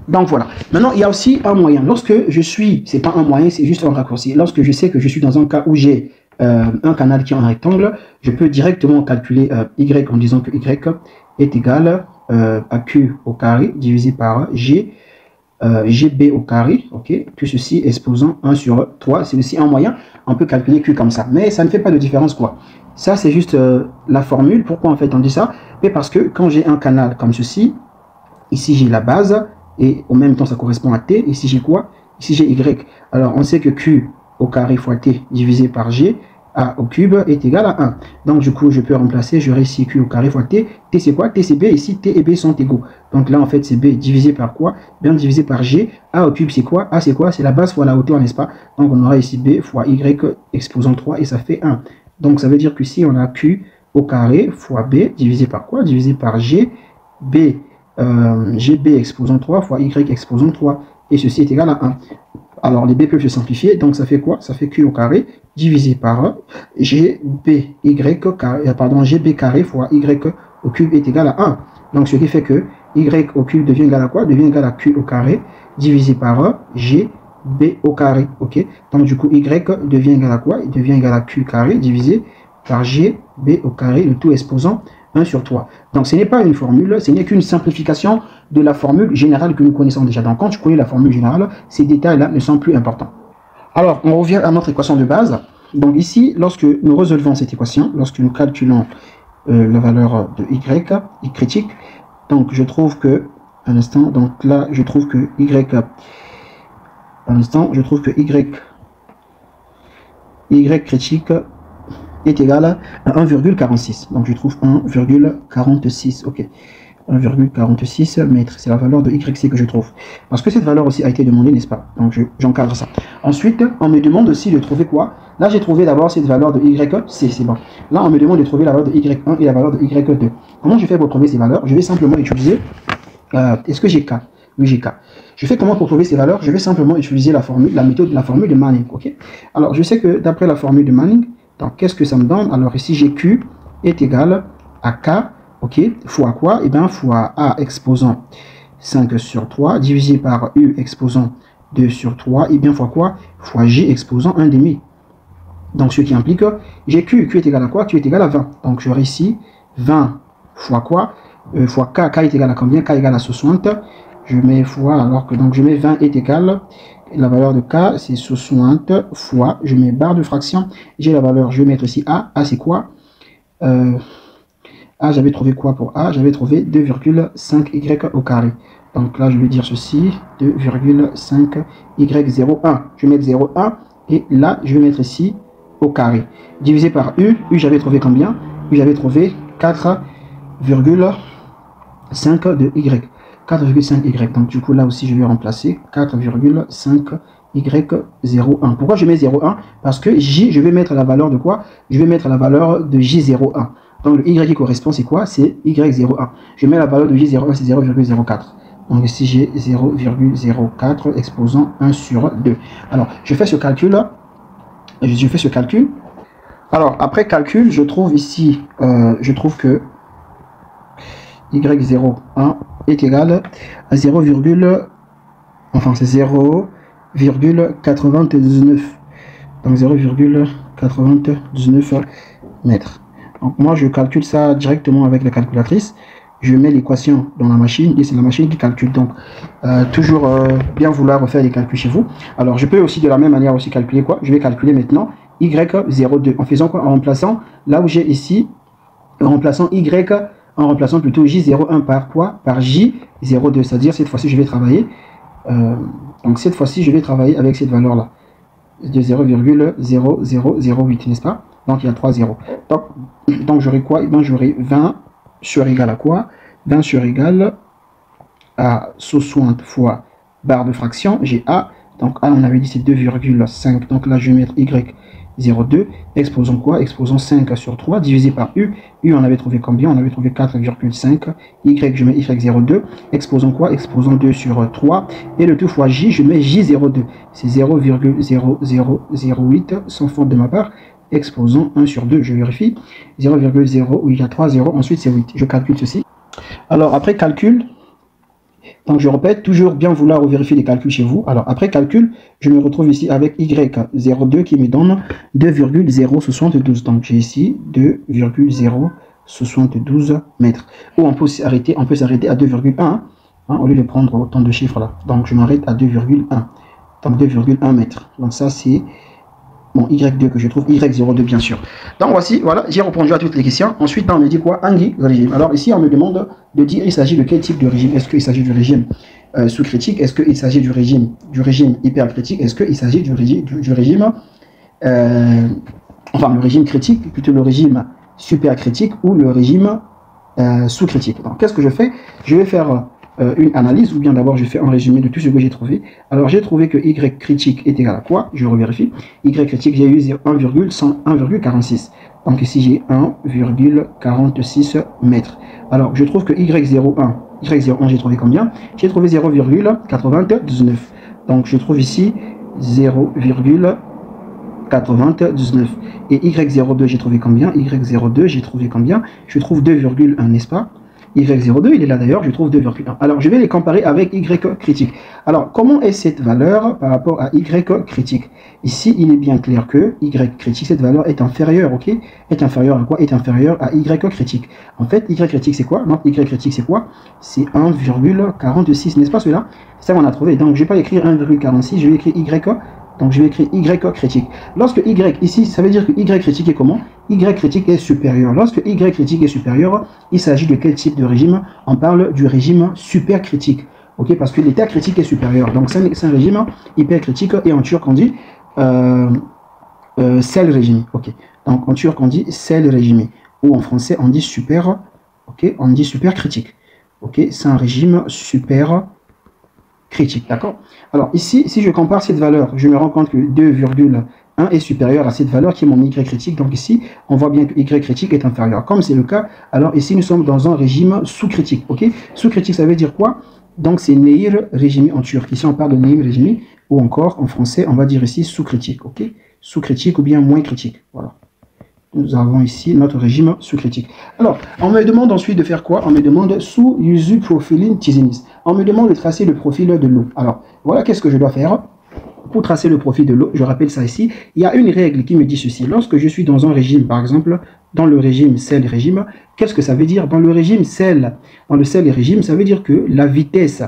Donc voilà. Maintenant, il y a aussi un moyen. Lorsque je suis, c'est pas un moyen, c'est juste un raccourci. Lorsque je sais que je suis dans un cas où j'ai un canal qui est en rectangle, je peux directement calculer y en disant que y est égal à q au carré divisé par g, gb au carré, ok, tout ceci exposant 1 sur 3, c'est aussi un moyen, on peut calculer q comme ça, mais ça ne fait pas de différence quoi. Ça c'est juste la formule. Pourquoi en fait on dit ça? Mais parce que quand j'ai un canal comme ceci, ici j'ai la base, et en même temps ça correspond à t, ici j'ai quoi? Ici j'ai y, alors on sait que q au carré fois t divisé par g, a au cube est égal à 1. Donc du coup je peux remplacer, j'aurai ici q au carré fois t. T c'est quoi? T c'est b, ici t et b sont égaux. Donc là en fait c'est b divisé par quoi? Bien divisé par g. A au cube c'est quoi? A c'est quoi? C'est la base fois la hauteur, n'est-ce pas? Donc on aura ici b fois y exposant 3 et ça fait 1. Donc ça veut dire que si on a q au carré fois b divisé par quoi? Divisé par g, b gb exposant 3 fois y exposant 3. Et ceci est égal à 1. Alors les b peuvent se simplifier, donc ça fait quoi? Ça fait q au carré divisé par gby carré, gb carré fois y au cube est égal à 1. Donc ce qui fait que y au cube devient égal à quoi? Devient égal à q au carré divisé par gb au carré. Ok. Donc du coup y devient égal à quoi? Il devient égal à q carré divisé par gb au carré, le tout exposant 1 sur 3. Donc ce n'est pas une formule, ce n'est qu'une simplification de la formule générale que nous connaissons déjà. Donc quand tu connais la formule générale, ces détails-là ne sont plus importants. Alors on revient à notre équation de base. Donc ici, lorsque nous résolvons cette équation, lorsque nous calculons la valeur de y critique, donc je trouve que, à l'instant, donc là je trouve que y, à l'instant, je trouve que y critique est égal à 1,46. Donc je trouve 1,46. Ok. 1,46 mètres. C'est la valeur de YC que je trouve. Parce que cette valeur aussi a été demandée, n'est-ce pas? Donc j'encadre ça. Ensuite, on me demande aussi de trouver quoi? Là, j'ai trouvé d'abord cette valeur de YC, c'est bon. Là, on me demande de trouver la valeur de Y1 et la valeur de Y2. Comment je fais pour trouver ces valeurs? Je vais simplement utiliser... est-ce que j'ai K? Oui, j'ai K. Je fais comment pour trouver ces valeurs? Je vais simplement utiliser la formule, la méthode de la formule de Manning. Ok. Alors, je sais que d'après la formule de Manning, donc qu'est-ce que ça me donne? Alors ici, j'ai Q est égal à K, ok, fois quoi? Eh bien, fois A exposant 5 sur 3, divisé par U exposant 2 sur 3, et bien fois quoi? Fois J exposant 1 demi. Donc, ce qui implique, j'ai Q est égal à quoi? Q est égal à 20. Donc, j'aurai ici 20 fois quoi? Fois K, K est égal à combien? K est égal à 60. Je mets fois, alors que donc je mets 20 est égal, la valeur de K c'est 60 fois, je mets barre de fraction, j'ai la valeur, je vais mettre ici A, A c'est quoi? A, j'avais trouvé quoi pour A? J'avais trouvé 2,5Y au carré. Donc là je vais dire ceci, 2,5Y01, je vais mettre 0,1 et là je vais mettre ici au carré. Divisé par U, U j'avais trouvé combien? U j'avais trouvé 4,5 de Y. 4,5Y. Donc du coup là aussi je vais remplacer 4,5Y01. Pourquoi je mets 0,1? Parce que J, je vais mettre la valeur de quoi? Je vais mettre la valeur de J01. Donc le Y qui correspond c'est quoi? C'est Y01. Je mets la valeur de J01, c'est 0,04. Donc ici j'ai 0,04 exposant 1 sur 2. Alors je fais ce calcul là. Je fais ce calcul. Alors après calcul, je trouve ici, je trouve que Y01 est égal à 0,99. Donc 0,99 mètres. Donc moi je calcule ça directement avec la calculatrice. Je mets l'équation dans la machine et c'est la machine qui calcule. Donc toujours bien vouloir refaire les calculs chez vous. Alors je peux aussi de la même manière aussi calculer quoi? Je vais calculer maintenant Y02 en faisant quoi? En remplaçant là où j'ai ici, en remplaçant Y, en remplaçant plutôt J01 par quoi? Par J02, c'est-à-dire cette fois-ci je vais travailler, donc cette fois-ci je vais travailler avec cette valeur-là, de 0,0008, n'est-ce pas? Donc il y a 3 zéros. Donc j'aurai quoi? Ben, j'aurai 20 sur égal à quoi? 20 sur égal à 60 fois barre de fraction, j'ai A, donc A on avait dit c'est 2,5, donc là je vais mettre Y02, exposons quoi? Exposons 5 sur 3, divisé par U. U, on avait trouvé combien? On avait trouvé 4,5. Y, je mets Y02. Exposons quoi? Exposons 2 sur 3. Et le tout fois J, je mets J02. C'est 0,0008, sans faute de ma part. Exposons 1 sur 2, je vérifie. 0,0, oui, il y a 3 zéros. Ensuite, c'est 8. Je calcule ceci. Alors, après calcul, donc je répète, toujours bien vouloir vérifier les calculs chez vous. Alors après calcul, je me retrouve ici avec Y02 qui me donne 2,072. Donc j'ai ici 2,072 mètres. Ou on peut s'arrêter à 2,1 hein, au lieu de prendre autant de chiffres là. Donc je m'arrête à 2,1. Donc 2,1 mètres. Donc ça c'est mon Y2 que je trouve, Y02 bien sûr. Donc voici, voilà, j'ai répondu à toutes les questions. Ensuite, on me dit quoi? Un régime. Alors ici, on me demande de dire il s'agit de quel type de régime. Est-ce qu'il s'agit du régime sous-critique? Est-ce qu'il s'agit du régime hypercritique? Est-ce qu'il s'agit du régime, enfin le régime critique, plutôt le régime supercritique ou le régime sous-critique? Donc qu'est-ce que je fais? Je vais faire une analyse, ou bien d'abord je fais un résumé de tout ce que j'ai trouvé. Alors j'ai trouvé que Y critique est égal à quoi? Je revérifie. Y critique, j'ai eu 1,46. Donc ici j'ai 1,46 mètres. Alors je trouve que Y01, j'ai trouvé combien? J'ai trouvé 0,99. Donc je trouve ici 0,99. Et Y02, j'ai trouvé combien? Y02, j'ai trouvé combien? Je trouve 2,1, n'est-ce pas? Y02, il est là d'ailleurs, je trouve 2,1. Alors, je vais les comparer avec Y critique. Alors, comment est cette valeur par rapport à Y critique? Ici, il est bien clair que Y critique, cette valeur est inférieure, ok? Est inférieure à quoi? Est inférieure à Y critique. En fait, Y critique, c'est quoi? Donc, Y critique, c'est quoi? C'est 1,46, n'est-ce pas celui-là? C'est ça qu'on a trouvé. Donc, je ne vais pas écrire 1,46, je vais écrire Y. Donc, je vais écrire Y critique. Lorsque Y, ici, ça veut dire que Y critique est comment? Y critique est supérieur. Lorsque Y critique est supérieur, il s'agit de quel type de régime? On parle du régime supercritique. Ok, parce que l'état critique est supérieur. Donc, c'est un régime hypercritique. Et en turc, on dit sel régime. Ok. Donc, en turc, on dit sel régime. Ou en français, on dit super. Ok, on dit supercritique. Ok, c'est un régime super critique, d'accord? Alors ici, si je compare cette valeur, je me rends compte que 2,1 est supérieur à cette valeur qui est mon Y critique. Donc ici, on voit bien que Y critique est inférieur. Comme c'est le cas, alors ici, nous sommes dans un régime sous-critique, ok? Sous-critique, ça veut dire quoi? Donc c'est Nehir Régimi en turc. Ici, on parle de Nehir Régimi, ou encore en français, on va dire ici sous-critique, ok? Sous-critique ou bien moins critique, voilà. Nous avons ici notre régime sous-critique. Alors, on me demande ensuite de faire quoi? On me demande sous Yuzu Profilin Tizinis. On me demande de tracer le profil de l'eau. Alors, voilà qu'est-ce que je dois faire pour tracer le profil de l'eau. Je rappelle ça ici. Il y a une règle qui me dit ceci. Lorsque je suis dans un régime, par exemple, dans le régime sel régime, qu'est-ce que ça veut dire? Dans le régime sel, dans le sel régime, ça veut dire que la vitesse,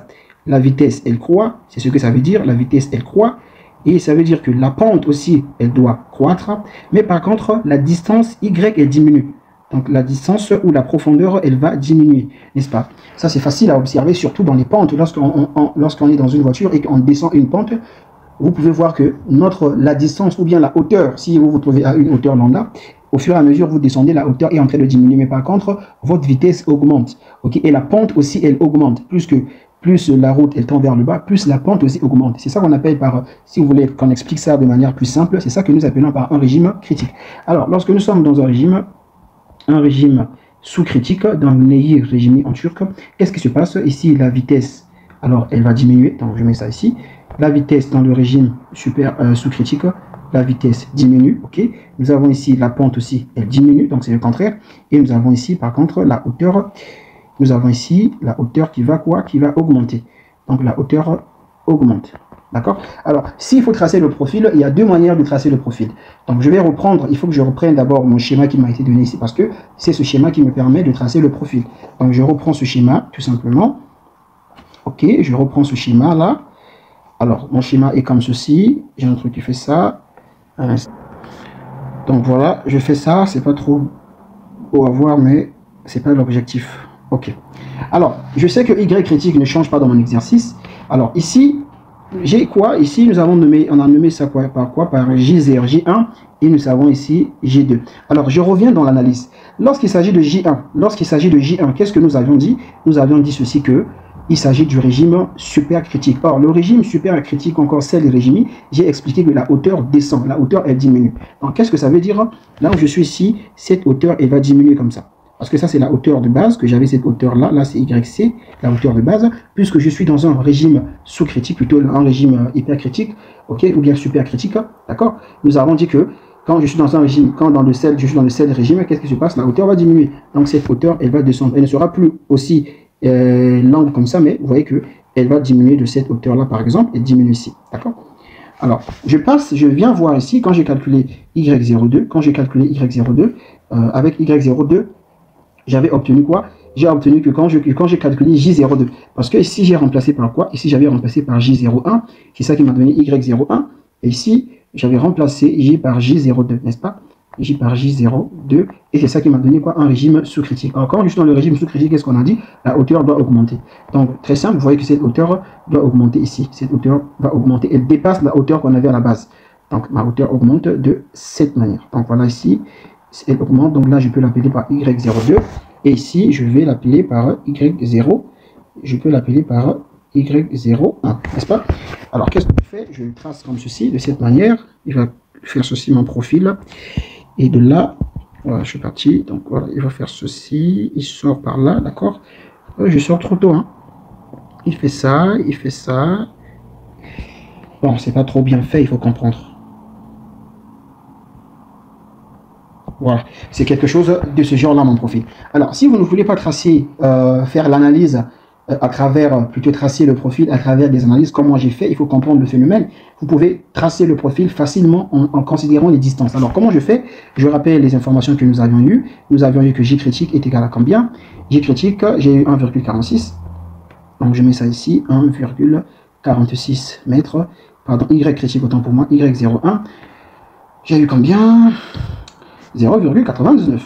elle croît. C'est ce que ça veut dire. La vitesse, elle croît. Et ça veut dire que la pente aussi, elle doit croître. Mais par contre, la distance Y, elle diminue. Donc la distance ou la profondeur, elle va diminuer, n'est-ce pas? Ça, c'est facile à observer, surtout dans les pentes. Lorsqu'on est dans une voiture et qu'on descend une pente, vous pouvez voir que la distance ou bien la hauteur, si vous vous trouvez à une hauteur lambda, au fur et à mesure, vous descendez, la hauteur est en train de diminuer. Mais par contre, votre vitesse augmente. Okay? Et la pente aussi, elle augmente. Plus la route elle tend vers le bas, plus la pente aussi augmente. C'est ça qu'on appelle par, si vous voulez qu'on explique ça de manière plus simple, c'est ça que nous appelons par un régime critique. Alors, lorsque nous sommes dans un régime sous-critique, dans le Nehir régime en turc, qu'est-ce qui se passe? Ici, la vitesse, alors elle va diminuer, donc je mets ça ici. La vitesse dans le régime sous-critique, la vitesse diminue, ok. Nous avons ici la pente aussi, elle diminue, donc c'est le contraire. Et nous avons ici, par contre, la hauteur. Nous avons ici la hauteur qui va quoi? Qui va augmenter. Donc la hauteur augmente. D'accord? Alors, s'il faut tracer le profil, il y a deux manières de tracer le profil. Donc je vais reprendre, il faut que je reprenne d'abord mon schéma qui m'a été donné ici, parce que c'est ce schéma qui me permet de tracer le profil. Donc je reprends ce schéma, tout simplement. Ok, je reprends ce schéma là. Alors, mon schéma est comme ceci. J'ai un truc qui fait ça. Donc voilà, je fais ça. C'est pas trop beau à voir, mais c'est pas l'objectif. Ok. Alors, je sais que Y critique ne change pas dans mon exercice. Alors, ici, j'ai quoi? Ici, on a nommé ça quoi? Par J0, J1, et nous avons ici J2. Alors, je reviens dans l'analyse. Lorsqu'il s'agit de J1, qu'est-ce que nous avions dit? Nous avions dit ceci que il s'agit du régime supercritique. Or, le régime supercritique, encore celle des régimes, j'ai expliqué que la hauteur descend, la hauteur, elle diminue. Donc, qu'est-ce que ça veut dire? Là où je suis ici, cette hauteur, elle va diminuer comme ça. Parce que ça, c'est la hauteur de base, que j'avais cette hauteur-là. Là, c'est YC, la hauteur de base. Puisque je suis dans un régime sous-critique, plutôt un régime hypercritique, ok, ou bien supercritique, d'accord? Nous avons dit que quand je suis dans un régime, je suis dans le sel régime, qu'est-ce qui se passe? La hauteur va diminuer. Donc, cette hauteur, elle va descendre. Elle ne sera plus aussi longue comme ça, mais vous voyez que elle va diminuer de cette hauteur-là, par exemple, et diminue ici, d'accord? Alors, je viens voir ici, quand j'ai calculé Y02, avec Y02, j'avais obtenu quoi? J'ai obtenu que quand j'ai calculé J02, parce que ici j'ai remplacé par quoi? Ici j'avais remplacé par J01, c'est ça qui m'a donné Y01, et ici j'avais remplacé J par J02, n'est-ce pas? J par J02, et c'est ça qui m'a donné quoi? Un régime sous-critique. Alors quand je suis dans le régime sous-critique, qu'est-ce qu'on a dit? La hauteur doit augmenter. Donc très simple, vous voyez que cette hauteur doit augmenter ici. Cette hauteur va augmenter, elle dépasse la hauteur qu'on avait à la base. Donc ma hauteur augmente de cette manière. Donc voilà ici, elle augmente, donc là je peux l'appeler par Y02. Et ici, je vais l'appeler par Y0. Je peux l'appeler par Y01, n'est-ce pas? Alors, qu'est-ce que je fais? Je le trace comme ceci, de cette manière. Il va faire ceci, mon profil. Et de là, voilà, je suis parti. Donc, voilà, il va faire ceci. Il sort par là, d'accord? Je sors trop tôt, hein. Il fait ça, il fait ça. Bon, c'est pas trop bien fait, il faut comprendre. Voilà, c'est quelque chose de ce genre-là, mon profil. Alors, si vous ne voulez pas tracer, faire l'analyse à travers, plutôt tracer le profil à travers des analyses, comme moi j'ai fait, il faut comprendre le phénomène. Vous pouvez tracer le profil facilement en considérant les distances. Alors, comment je fais? Je rappelle les informations que nous avions eues. Nous avions eu que J critique est égal à combien? J critique, j'ai eu 1,46. Donc, je mets ça ici, 1,46 mètres. Pardon, Y critique, autant pour moi, Y01. J'ai eu combien? 0,99.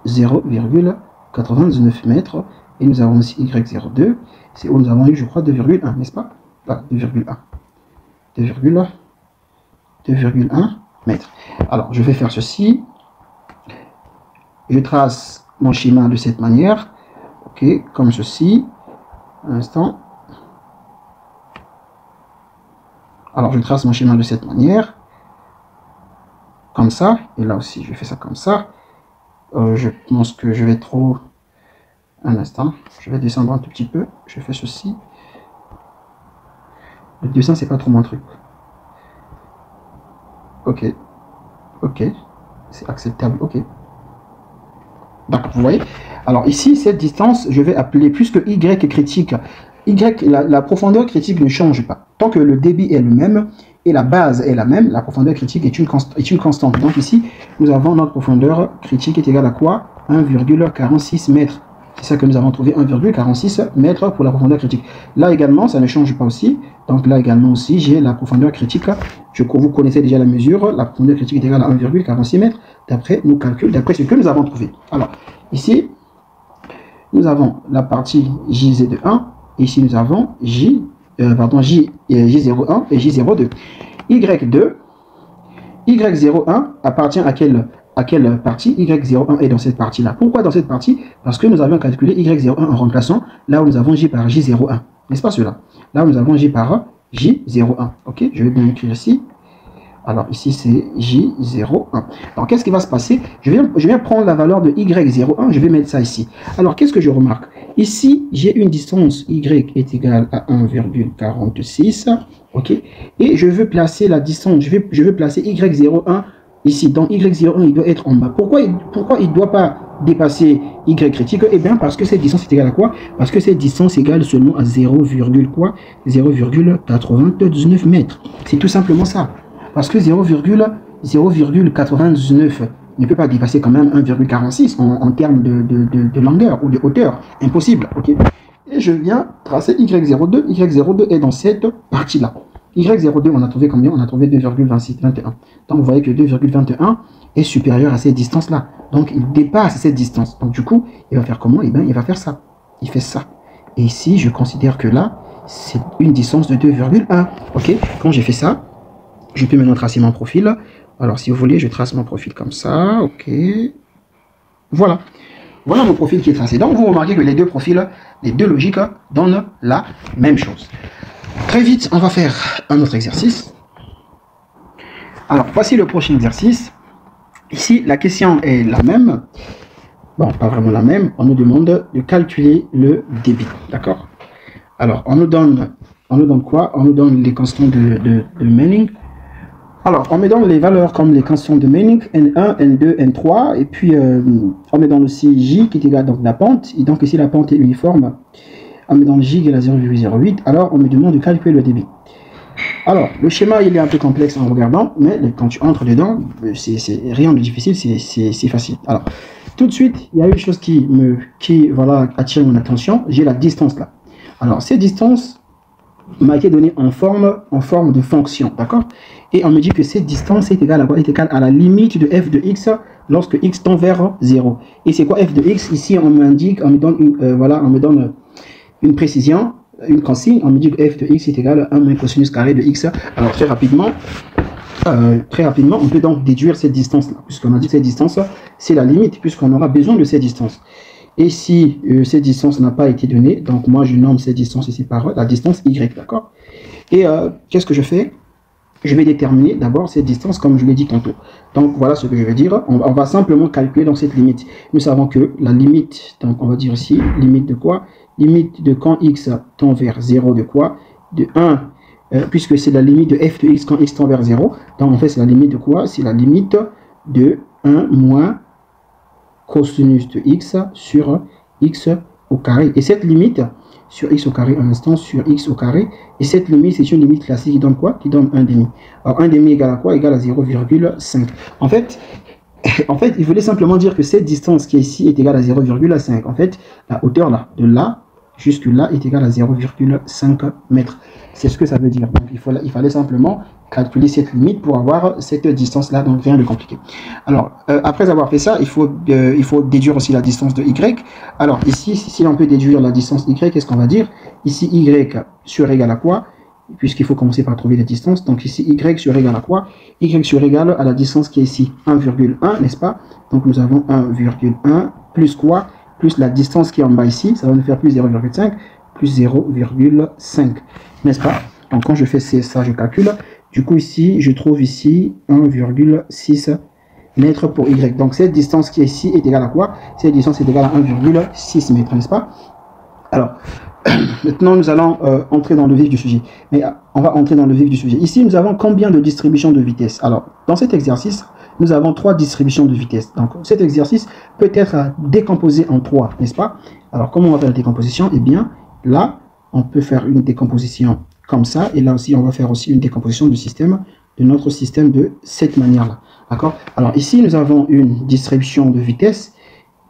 0,99 mètres. Et nous avons aussi Y02. C'est où nous avons eu, je crois, 2,1, n'est-ce pas? Là, 2,1. 2,1 mètres. Alors, je vais faire ceci. Je trace mon schéma de cette manière. Ok, ok, comme ceci. Un instant. Alors, je trace mon schéma de cette manière. Comme ça. Et là aussi, je fais ça comme ça. Je pense que je vais trop... Un instant. Je vais descendre un tout petit peu. Je fais ceci. Le dessin, c'est pas trop mon truc. Ok. Ok. C'est acceptable. Ok. D'accord, vous voyez. Alors ici, cette distance, je vais appeler, puisque Y est critique, Y, la profondeur critique ne change pas. Tant que le débit est le même et la base est la même, la profondeur critique est une constante. Donc ici, nous avons notre profondeur critique est égale à quoi? 1,46 mètres. C'est ça que nous avons trouvé, 1,46 mètres pour la profondeur critique. Là également, ça ne change pas aussi. Donc là également aussi, j'ai la profondeur critique. Vous connaissez déjà la mesure. La profondeur critique est égale à 1,46 mètres d'après nos calculs, d'après ce que nous avons trouvé. Alors, ici, nous avons la partie JZ1. Ici, nous avons J01 et J02. Y2, Y01 appartient à quelle partie? Y01 est dans cette partie-là. Pourquoi dans cette partie? Parce que nous avions calculé Y01 en remplaçant là où nous avons J par J01. N'est-ce pas cela? Là où nous avons J par J01. Ok, je vais bien écrire ici. Alors ici c'est J01. Alors qu'est-ce qui va se passer? Je viens prendre la valeur de Y01, je vais mettre ça ici. Alors qu'est-ce que je remarque? Ici j'ai une distance Y est égale à 1,46. Ok, et je veux placer la distance, je veux placer Y01 ici. Donc Y01 il doit être en bas. Pourquoi il ne doit pas dépasser Y critique? Eh bien parce que cette distance est égale à quoi? Parce que cette distance est égale seulement à 0,99 mètres. C'est tout simplement ça. Parce que 0,99 ne peut pas dépasser quand même 1,46 en termes de longueur ou de hauteur. Impossible. Ok. Et je viens tracer Y02. Y02 est dans cette partie-là. Y02, on a trouvé combien? On a trouvé 2,21. Donc vous voyez que 2,21 est supérieur à cette distance-là. Donc il dépasse cette distance. Donc du coup, il va faire comment? Eh bien, il va faire ça. Il fait ça. Et ici, je considère que là, c'est une distance de 2,1. Ok. Quand j'ai fait ça, je peux maintenant tracer mon profil. Alors, si vous voulez, je trace mon profil comme ça. Ok. Voilà. Voilà mon profil qui est tracé. Donc, vous remarquez que les deux profils, les deux logiques donnent la même chose. Très vite, on va faire un autre exercice. Alors, voici le prochain exercice. Ici, la question est la même. Bon, pas vraiment la même. On nous demande de calculer le débit. D'accord? Alors, on nous donne quoi? On nous donne les constantes de Manning. Alors, on me donne les valeurs comme les constantes de Manning, N1, N2, N3, et puis on me donne aussi J qui est égal donc la pente, et donc ici la pente est uniforme, on me donne J égale à 0,08, alors on me demande de calculer le débit. Alors, le schéma il est un peu complexe en regardant, mais quand tu entres dedans, c'est rien de difficile, c'est facile. Alors, tout de suite, il y a une chose qui voilà, attire mon attention, j'ai la distance là. Alors, cette distance m'a été donnée en forme de fonction, d'accord? Et on me dit que cette distance est égale à quoi? Est égale à la limite de f de x lorsque x tend vers 0. Et c'est quoi f de x? Ici, on m'indique, on me donne voilà, on me donne une précision, une consigne. On me dit que f de x est égal à 1 moins cosinus carré de x. Alors très rapidement, on peut donc déduire cette distance-là, puisqu'on a dit que cette distance, c'est la limite, puisqu'on aura besoin de cette distance. Et si cette distance n'a pas été donnée, donc moi je nomme cette distance ici par la distance y, d'accord? Et qu'est-ce que je fais? Je vais déterminer d'abord cette distance comme je l'ai dit tantôt. Donc voilà ce que je vais dire. On va simplement calculer dans cette limite. Nous savons que la limite, donc on va dire ici, limite de quoi? Limite de quand x tend vers 0 de quoi? De 1, puisque c'est la limite de f de x quand x tend vers 0. Donc en fait c'est la limite de quoi? C'est la limite de 1 moins cosinus de x sur x au carré. Et cette limite sur x au carré, un instant, sur x au carré, et cette limite, c'est une limite classique qui donne quoi? Qui donne 1,5. Alors 1,5 égale à quoi? Égale à 0,5. En fait, il voulait simplement dire que cette distance qui est ici est égale à 0,5. En fait, la hauteur là, de là jusque là, est égale à 0,5 mètres. C'est ce que ça veut dire. Donc il fallait simplement calculer cette limite pour avoir cette distance là, donc rien de compliqué. Alors après avoir fait ça, il faut déduire aussi la distance de y. Alors ici, si on peut déduire la distance y, qu'est-ce qu'on va dire? Ici y sur égal à quoi? Puisqu'il faut commencer par trouver la distance. Donc ici y sur égal à quoi? Y sur égal à la distance qui est ici 1,1, n'est-ce pas? Donc nous avons 1,1 plus quoi? plus la distance qui est en bas ici, ça va nous faire plus 0,5, plus 0,5, n'est-ce pas? Donc quand je fais ça, je calcule. Du coup ici, je trouve ici 1,6 mètres pour Y. Donc cette distance qui est ici est égale à quoi? Cette distance est égale à 1,6 mètres, n'est-ce pas? Alors, maintenant nous allons entrer dans le vif du sujet. Mais on va entrer dans le vif du sujet. Ici, nous avons combien de distributions de vitesse? Alors, dans cet exercice, nous avons 3 distributions de vitesse. Donc cet exercice peut être décomposé en 3, n'est-ce pas? Alors, comment on va faire la décomposition? Eh bien, là, on peut faire une décomposition comme ça. Et là aussi, on va faire aussi une décomposition du système, de notre système de cette manière-là. D'accord? Alors ici, nous avons une distribution de vitesse.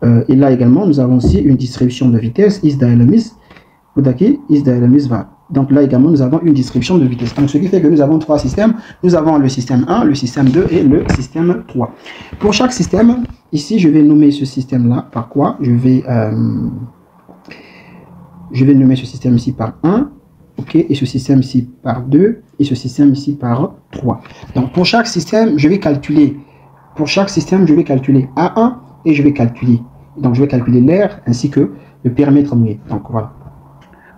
Et là également, nous avons aussi une distribution de vitesse. Donc là également, nous avons une distribution de vitesse. Donc ce qui fait que nous avons 3 systèmes. Nous avons le système 1, le système 2 et le système 3. Pour chaque système, ici, je vais nommer ce système-là par quoi? Je vais nommer ce système ici par 1. Ok, et ce système ici par 2, et ce système ici par 3. Donc pour chaque système, je vais calculer. Pour chaque système, je vais calculer A1 et je vais calculer. Donc je vais calculer l'air ainsi que le périmètre mouillé. Donc voilà.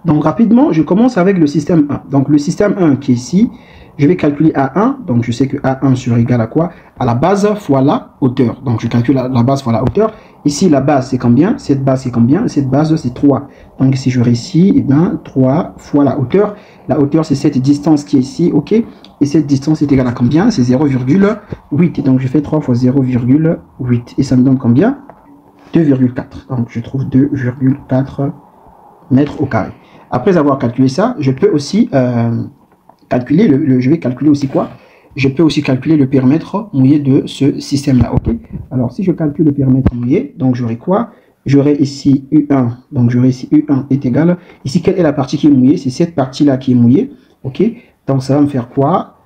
Donc rapidement, je commence avec le système 1. Donc le système 1 qui est ici, je vais calculer A1. Donc je sais que A1 sera égal à quoi? À la base fois la hauteur. Donc je calcule la base fois la hauteur. Ici, la base, c'est combien? Cette base, c'est combien? Cette base, c'est 3. Donc, si je réussis, eh bien, 3 fois la hauteur. La hauteur, c'est cette distance qui est ici, ok? Et cette distance est égale à combien? C'est 0,8. Donc, je fais 3 fois 0,8. Et ça me donne combien? 2,4. Donc, je trouve 2,4 mètres au carré. Après avoir calculé ça, je peux aussi calculer, je vais calculer aussi quoi? Je peux aussi calculer le périmètre mouillé de ce système-là, ok? Alors, si je calcule le périmètre mouillé, donc j'aurai quoi? J'aurai ici U1, donc j'aurai ici U1 est égal. Ici, quelle est la partie qui est mouillée? C'est cette partie-là qui est mouillée, ok? Donc, ça va me faire quoi?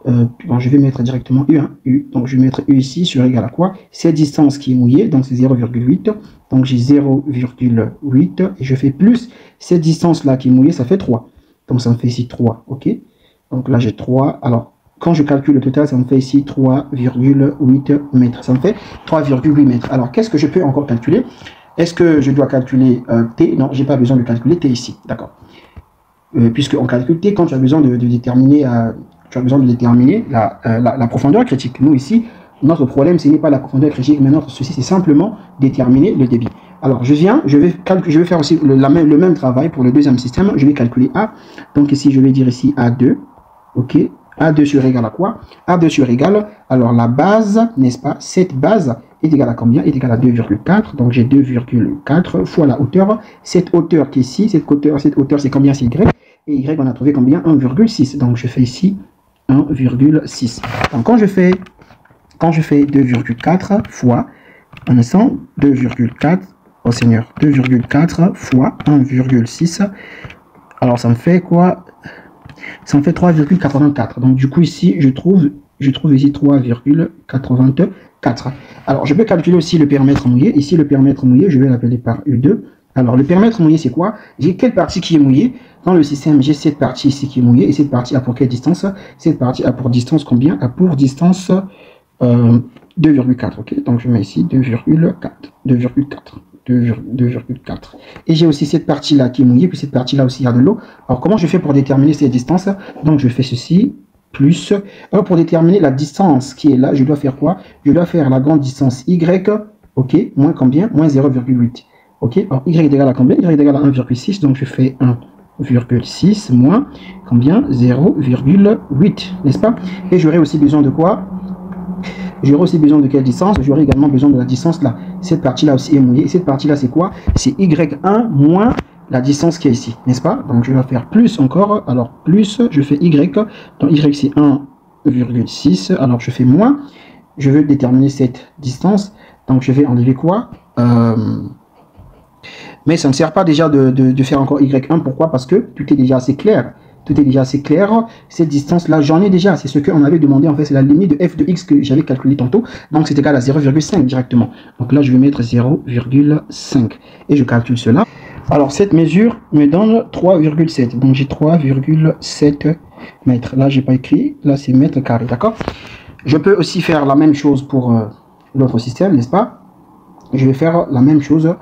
Donc, je vais mettre directement U1, U. Donc, je vais mettre U ici sur égal à quoi? Cette distance qui est mouillée, donc c'est 0,8. Donc, j'ai 0,8 et je fais plus cette distance-là qui est mouillée, ça fait 3. Donc, ça me fait ici 3, ok? Donc, là, j'ai 3. Alors, quand je calcule le total, ça me fait ici 3,8 mètres. Ça me fait 3,8 mètres. Alors, qu'est-ce que je peux encore calculer? Est-ce que je dois calculer T? Non, j'ai pas besoin de calculer T ici. D'accord. Puisqu'on calcule T quand tu as besoin de déterminer, la profondeur critique. Nous, ici, notre problème, ce n'est pas la profondeur critique, mais notre souci, c'est simplement déterminer le débit. Alors, je vais faire aussi le même travail pour le deuxième système. Je vais calculer A. Donc, ici, je vais dire ici A2. OK. A2 sur égal à quoi? A2 sur égal, alors la base, n'est-ce pas? Cette base est égale à combien? Est égale à 2,4. Donc j'ai 2,4 fois la hauteur. Cette hauteur qui est ici, cette hauteur c'est combien? C'est Y. Et Y, on a trouvé combien? 1,6. Donc je fais ici 1,6. Donc quand je fais 2,4 fois, on instant 2,4, oh Seigneur, 2,4 fois 1,6. Alors ça me fait quoi? Ça me fait 3,84. Donc du coup ici, je trouve ici 3,84. Alors je peux calculer aussi le périmètre mouillé. Ici le périmètre mouillé, je vais l'appeler par U2. Alors le périmètre mouillé c'est quoi? J'ai quelle partie qui est mouillée? Dans le système, j'ai cette partie ici qui est mouillée. Et cette partie a pour quelle distance? Cette partie a pour distance combien? A pour distance 2,4. Ok, donc je mets ici 2,4. Et j'ai aussi cette partie là qui est mouillée, puis cette partie là aussi il y a de l'eau. Alors comment je fais pour déterminer ces distances? Donc je fais ceci plus. Alors pour déterminer la distance qui est là, je dois faire quoi? Je dois faire la grande distance y, ok, moins combien? Moins 0,8. Ok, alors y est égal à combien? Y est égal à 1,6, donc je fais 1,6 moins combien? 0,8, n'est-ce pas? Et j'aurai aussi besoin de quoi? J'aurai aussi besoin de quelle distance? J'aurai également besoin de la distance là. Cette partie-là aussi est mouillée. Cette partie-là, c'est quoi? C'est Y1 moins la distance qui est ici, n'est-ce pas? Donc, je vais faire plus encore. Alors, plus, je fais Y. Donc, Y, c'est 1,6. Alors, je fais moins. Je veux déterminer cette distance. Donc, je vais enlever quoi? Mais ça ne sert pas déjà de faire encore Y1. Pourquoi? Parce que tout est déjà assez clair. Tout est déjà assez clair. Cette distance-là, j'en ai déjà. C'est ce qu'on avait demandé. En fait, c'est la limite de f de x que j'avais calculé tantôt. Donc, c'est égal à 0,5 directement. Donc là, je vais mettre 0,5. Et je calcule cela. Alors, cette mesure me donne 3,7. Donc, j'ai 3,7 mètres. Là, j'ai pas écrit. Là, c'est mètres carrés. D'accord? Je peux aussi faire la même chose pour l'autre système, n'est-ce pas? Je vais faire la même chose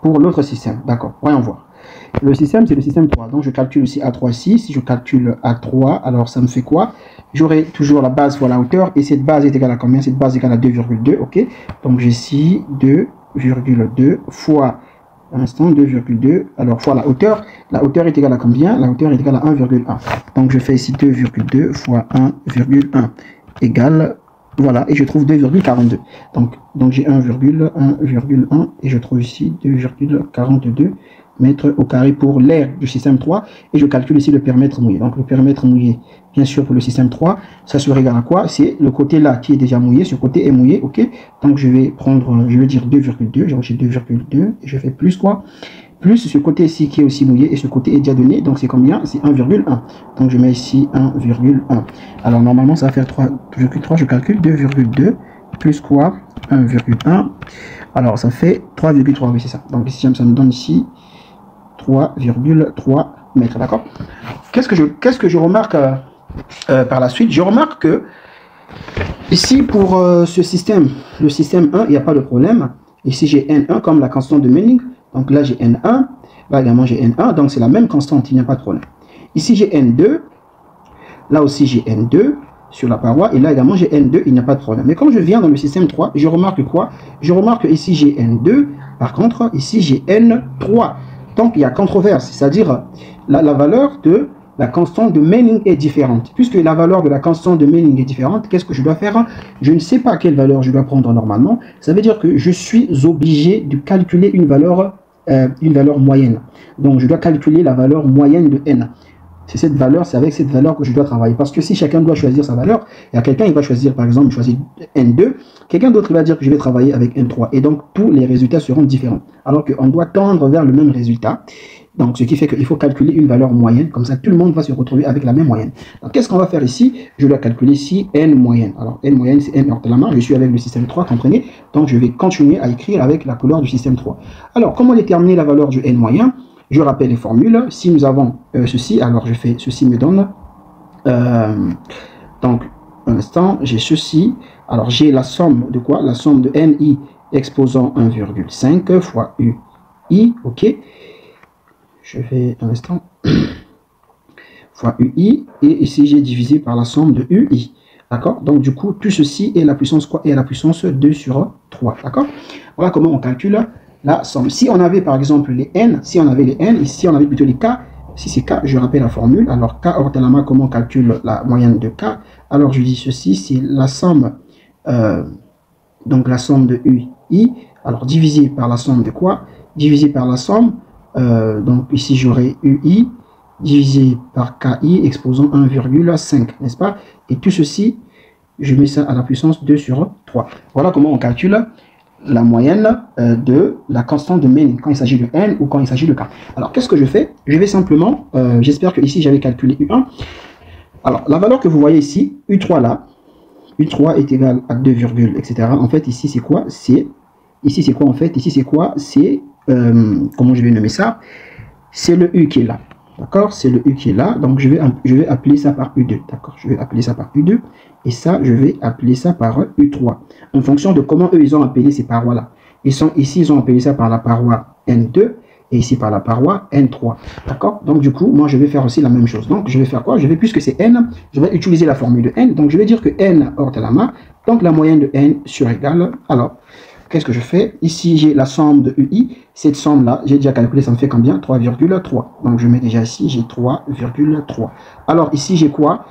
pour l'autre système. D'accord, voyons voir. Le système, c'est le système 3. Donc, je calcule aussi A3 ici. Si je calcule A3, alors ça me fait quoi? J'aurai toujours la base fois la hauteur. Et cette base est égale à combien? Cette base est égale à 2,2. OK. Donc, j'ai ici 2,2 fois, un instant, 2,2. Alors, fois la hauteur. La hauteur est égale à combien? La hauteur est égale à 1,1. Donc, je fais ici 2,2 fois 1,1 égale... Voilà, et je trouve 2,42. Donc j'ai 1,1 et je trouve ici 2,42 mètres au carré pour l'air du système 3. Et je calcule ici le périmètre mouillé. Donc le périmètre mouillé, bien sûr, pour le système 3, ça serait égal à quoi? C'est le côté là qui est déjà mouillé, ce côté est mouillé, ok? Donc je vais prendre, je vais dire 2,2, j'ai 2,2 et je fais plus quoi? Plus ce côté ici qui est aussi mouillé et ce côté est déjà donné, donc c'est combien? C'est 1,1. Donc je mets ici 1,1. Alors normalement ça va faire 3,3, je calcule 2,2 plus quoi? 1,1. Alors ça fait 3,3, oui c'est ça. Donc ici ça me donne ici 3,3 mètres, d'accord? Qu'est-ce que je remarque par la suite? Je remarque que ici pour ce système, le système 1, il n'y a pas de problème. Ici j'ai N1 comme la constante de Manning. Donc là, j'ai N1. Là également, j'ai N1. Donc, c'est la même constante. Il n'y a pas de problème. Ici, j'ai N2. Là aussi, j'ai N2 sur la paroi. Et là également, j'ai N2. Il n'y a pas de problème. Mais quand je viens dans le système 3, je remarque quoi? Je remarque que ici, j'ai N2. Par contre, ici, j'ai N3. Donc, il y a controverse. C'est-à-dire, la valeur de la constante de Manning est différente. Puisque la valeur de la constante de Manning est différente, qu'est-ce que je dois faire? Je ne sais pas quelle valeur je dois prendre normalement. Ça veut dire que je suis obligé de calculer une valeur moyenne. Donc, je dois calculer la valeur moyenne de n. C'est cette valeur, c'est avec cette valeur que je dois travailler. Parce que si chacun doit choisir sa valeur, il y a quelqu'un qui va choisir, par exemple, choisir N2, quelqu'un d'autre va dire que je vais travailler avec N3. Et donc, tous les résultats seront différents. Alors qu'on doit tendre vers le même résultat. Donc, ce qui fait qu'il faut calculer une valeur moyenne. Comme ça, tout le monde va se retrouver avec la même moyenne. Donc, qu'est-ce qu'on va faire ici? Je dois calculer ici N moyenne. Alors, N moyenne, c'est N hors de la main. Je suis avec le système 3, comprenez? Donc, je vais continuer à écrire avec la couleur du système 3. Alors, comment déterminer la valeur du N moyen? Je rappelle les formules. Si nous avons ceci, alors je fais ceci me donne. Donc, un instant, j'ai ceci. Alors, j'ai la somme de quoi? La somme de NI exposant 1,5 fois UI. OK. Je fais un instant. Fois UI. Et ici, j'ai divisé par la somme de UI. D'accord? Donc, du coup, tout ceci est la puissance quoi? Est la puissance 2 sur 3. D'accord? Voilà comment on calcule la somme. Si on avait par exemple les n, si on avait les n, ici on avait plutôt les k, si c'est k, je rappelle la formule. Alors k hors de la main, comment on calcule la moyenne de k? Alors je dis ceci, c'est la somme, donc la somme de UI, alors divisé par la somme de quoi? Divisé par la somme, donc ici j'aurai UI, divisé par KI exposant 1,5, n'est-ce pas? Et tout ceci, je mets ça à la puissance 2 sur 3. Voilà comment on calcule la moyenne de la constante de Manning quand il s'agit de n ou quand il s'agit de k. Alors qu'est-ce que je fais? Je vais simplement, j'espère que ici j'avais calculé U1. Alors la valeur que vous voyez ici, U3 là, U3 est égal à 2, etc. En fait ici c'est quoi? C'est ici c'est quoi en fait? Ici c'est quoi? C'est comment je vais nommer ça? C'est le U qui est là. D'accord? C'est le U qui est là. Donc je vais appeler ça par U2. D'accord? Je vais appeler ça par U2. Et ça, je vais appeler ça par U3. En fonction de comment eux, ils ont appelé ces parois-là. Ici, ils ont appelé ça par la paroi N2. Et ici, par la paroi N3. D'accord? Donc, du coup, moi, je vais faire aussi la même chose. Donc, je vais faire quoi? Je vais, puisque c'est N, je vais utiliser la formule de N. Donc, je vais dire que N hors de la main. Donc, la moyenne de N sur égale. Alors, qu'est-ce que je fais? Ici, j'ai la somme de UI. Cette somme-là, j'ai déjà calculé, ça me fait combien? 3,3. Donc, je mets déjà ici, j'ai 3,3. Alors, ici, j'ai quoi?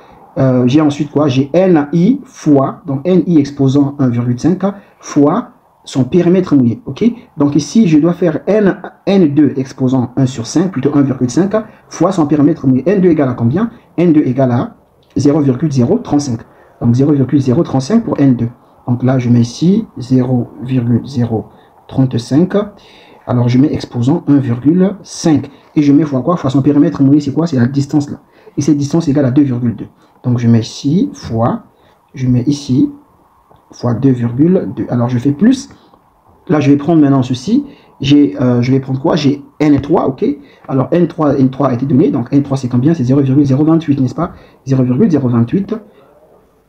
J'ai ensuite quoi? J'ai NI fois, donc NI exposant 1,5 fois son périmètre mouillé. Ok? Donc ici, je dois faire N2 exposant 1 sur 5, plutôt 1,5 fois son périmètre mouillé. N2 égale à combien? N2 égale à 0,035. Donc 0,035 pour N2. Donc là, je mets ici 0,035. Alors je mets exposant 1,5. Et je mets fois quoi? Fois son périmètre mouillé, c'est quoi? C'est la distance là. Et cette distance égale à 2,2. Donc je mets ici, fois, je mets ici, fois 2,2. Alors je fais plus. Là, je vais prendre maintenant ceci. Je vais prendre quoi? J'ai N3, ok? Alors N3 a été donné. Donc N3 c'est combien? C'est 0,028, n'est-ce pas? 0,028.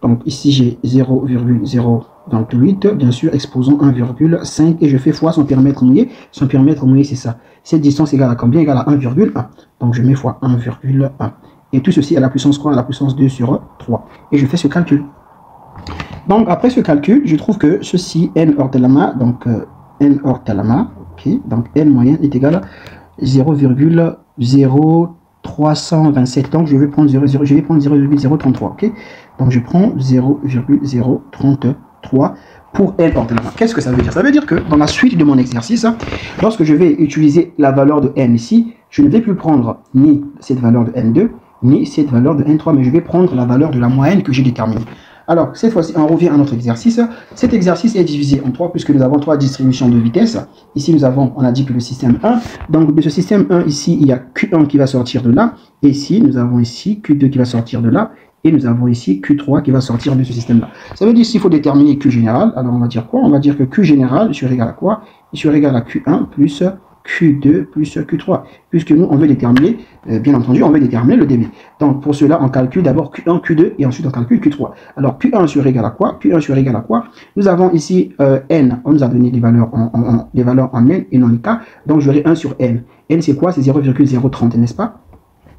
Donc ici j'ai 0,028. Donc 8, bien sûr, exposant 1,5 et je fais fois son périmètre mouillé. Son périmètre mouillé, c'est ça. Cette distance égale à combien? Égale à 1,1. Donc je mets fois 1,1. Et tout ceci à la puissance quoi? À la puissance 2 sur 3. Et je fais ce calcul. Donc après ce calcul, je trouve que ceci, n hors de Lama, donc n hors de Lama, ok, donc n moyenne est égal à 0,0327. Donc je vais prendre 0,033, ok. Donc je prends 0,033 pour n hors de Lama. Qu'est-ce que ça veut dire? Ça veut dire que dans la suite de mon exercice, lorsque je vais utiliser la valeur de n ici, je ne vais plus prendre ni cette valeur de n2, ni cette valeur de n3, mais je vais prendre la valeur de la moyenne que j'ai déterminée. Alors, cette fois-ci, on revient à notre exercice. Cet exercice est divisé en 3 puisque nous avons 3 distributions de vitesse. Ici, on a dit que le système 1. Donc, de ce système 1, ici, il y a Q1 qui va sortir de là. Et ici, nous avons ici Q2 qui va sortir de là. Et nous avons ici Q3 qui va sortir de ce système-là. Ça veut dire qu'il faut déterminer Q général. Alors, on va dire quoi? On va dire que Q général est égal à quoi? Il est égal à Q1 plus Q2 plus Q3, puisque nous, on veut déterminer, bien entendu, on veut déterminer le débit. Donc, pour cela, on calcule d'abord Q1, Q2, et ensuite on calcule Q3. Alors, Q1 sur égal à quoi? Q1 sur égal à quoi? Nous avons ici N, on nous a donné les valeurs en N et non les K, donc j'aurai 1 sur N. N, c'est quoi? C'est 0,030, n'est-ce pas?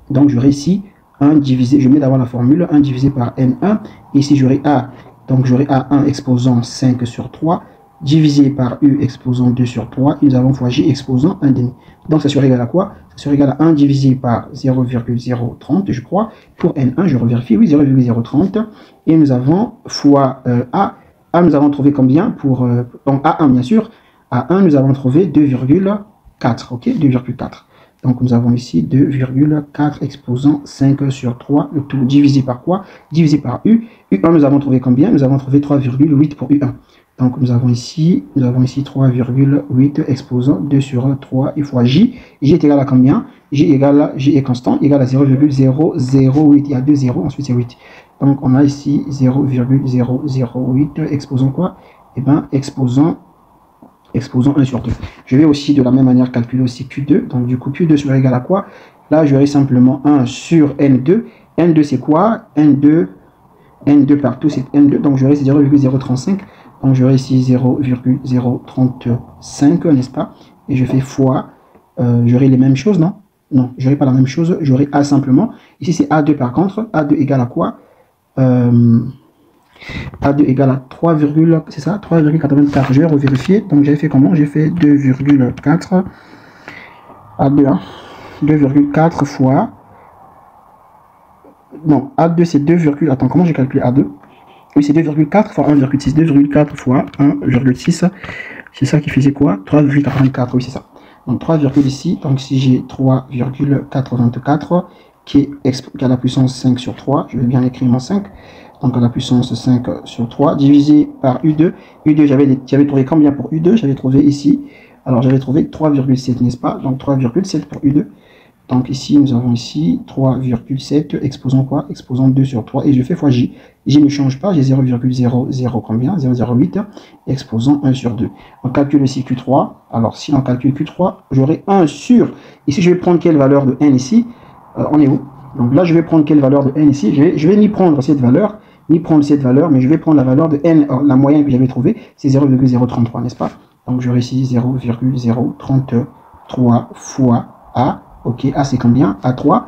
Donc, j'aurai ici 1 divisé, je mets d'abord la formule, 1 divisé par N1, et ici j'aurai A, donc j'aurai A1 exposant 5 sur 3, divisé par U exposant 2 sur 3, et nous avons fois J exposant 1,5. Donc ça sera égal à quoi? Ça sera égal à 1 divisé par 0,030, je crois. Pour N1, je revérifie, oui, 0,030. Et nous avons fois A. A, nous avons trouvé combien? Pour donc A1, bien sûr. A1, nous avons trouvé 2,4, ok? 2,4. Donc nous avons ici 2,4 exposant 5 sur 3, le tout divisé par quoi? Divisé par U. U1, nous avons trouvé combien? Nous avons trouvé 3,8 pour U1. Donc nous avons ici 3,8 exposant 2 sur 3 et fois J. J est égal à combien? J est constant, égal à 0,008. Il y a 2 zéros, ensuite c'est 8. Donc on a ici 0,008 exposant quoi? Eh bien exposant 1 sur 2. Je vais aussi de la même manière calculer aussi Q2. Donc du coup Q2 sera égal à quoi? Là j'aurai simplement 1 sur N2. N2 c'est quoi? N2 partout c'est N2. Donc j'aurai 0,035. Donc j'aurai ici 0,035, n'est-ce pas? Et je fais fois, j'aurai les mêmes choses, non? Non, j'aurai pas la même chose, j'aurai A simplement. Ici c'est A2 par contre, A2 égale à quoi? A2 égale à 3, c'est ça? 3,84. Je vais revérifier. Donc j'ai fait comment? J'ai fait 2,4 A2, hein? 2,4 fois. Non, A2 c'est 2, attends, comment j'ai calculé A2? Oui, c'est 2,4 fois 1,6. 2,4 fois 1,6. C'est ça qui faisait quoi? 3,84. Oui, c'est ça. Donc 3, ici. Donc si j'ai 3,84 qui est à la puissance 5 sur 3, je vais bien écrire mon 5. Donc à la puissance 5 sur 3, divisé par U2. U2, j'avais trouvé combien pour U2? J'avais trouvé ici. Alors j'avais trouvé 3,7, n'est-ce pas? Donc 3,7 pour U2. Donc ici, nous avons ici 3,7, exposant quoi? Exposant 2 sur 3, et je fais fois J. J ne change pas, j'ai 0,00 combien? 0,08, exposant 1 sur 2. On calcule ici Q3. Alors si on calcule Q3, j'aurai 1 sur... Ici, je vais prendre quelle valeur de N ici? On est où? Donc là, je vais prendre quelle valeur de N ici? Je vais ni prendre cette valeur, mais je vais prendre la valeur de N, la moyenne que j'avais trouvée, c'est 0,033, n'est-ce pas? Donc j'aurai ici 0,033 fois A. Ok, A c'est combien? A3.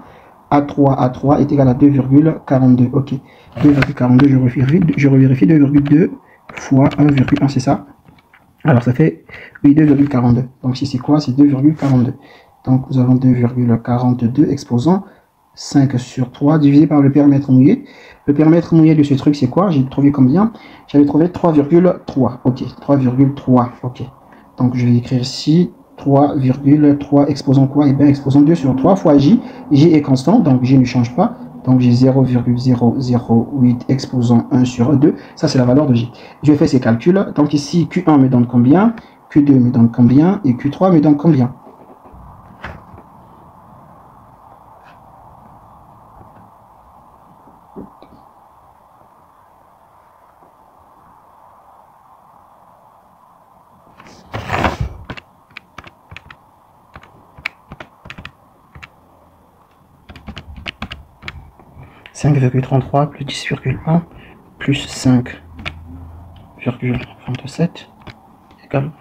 A3 est égal à 2,42. Ok, 2,42, je revérifie 2,2 fois 1,1, c'est ça? Alors ça fait, oui, 2,42. Donc si c'est quoi? C'est 2,42. Donc nous avons 2,42 exposant 5 sur 3 divisé par le périmètre mouillé. Le périmètre mouillé de ce truc, c'est quoi? J'ai trouvé combien? J'avais trouvé 3,3. Ok, 3,3. Ok. Donc je vais écrire ici 3,3 exposant quoi? Eh bien, exposant 2 sur 3 fois J. J est constant, donc J ne change pas. Donc j'ai 0,008 exposant 1 sur 2. Ça, c'est la valeur de J. Je fais ces calculs. Donc ici, Q1 me donne combien? Q2 me donne combien? Et Q3 me donne combien? « 5,33 plus 10,1 plus 5 virgule 27 égale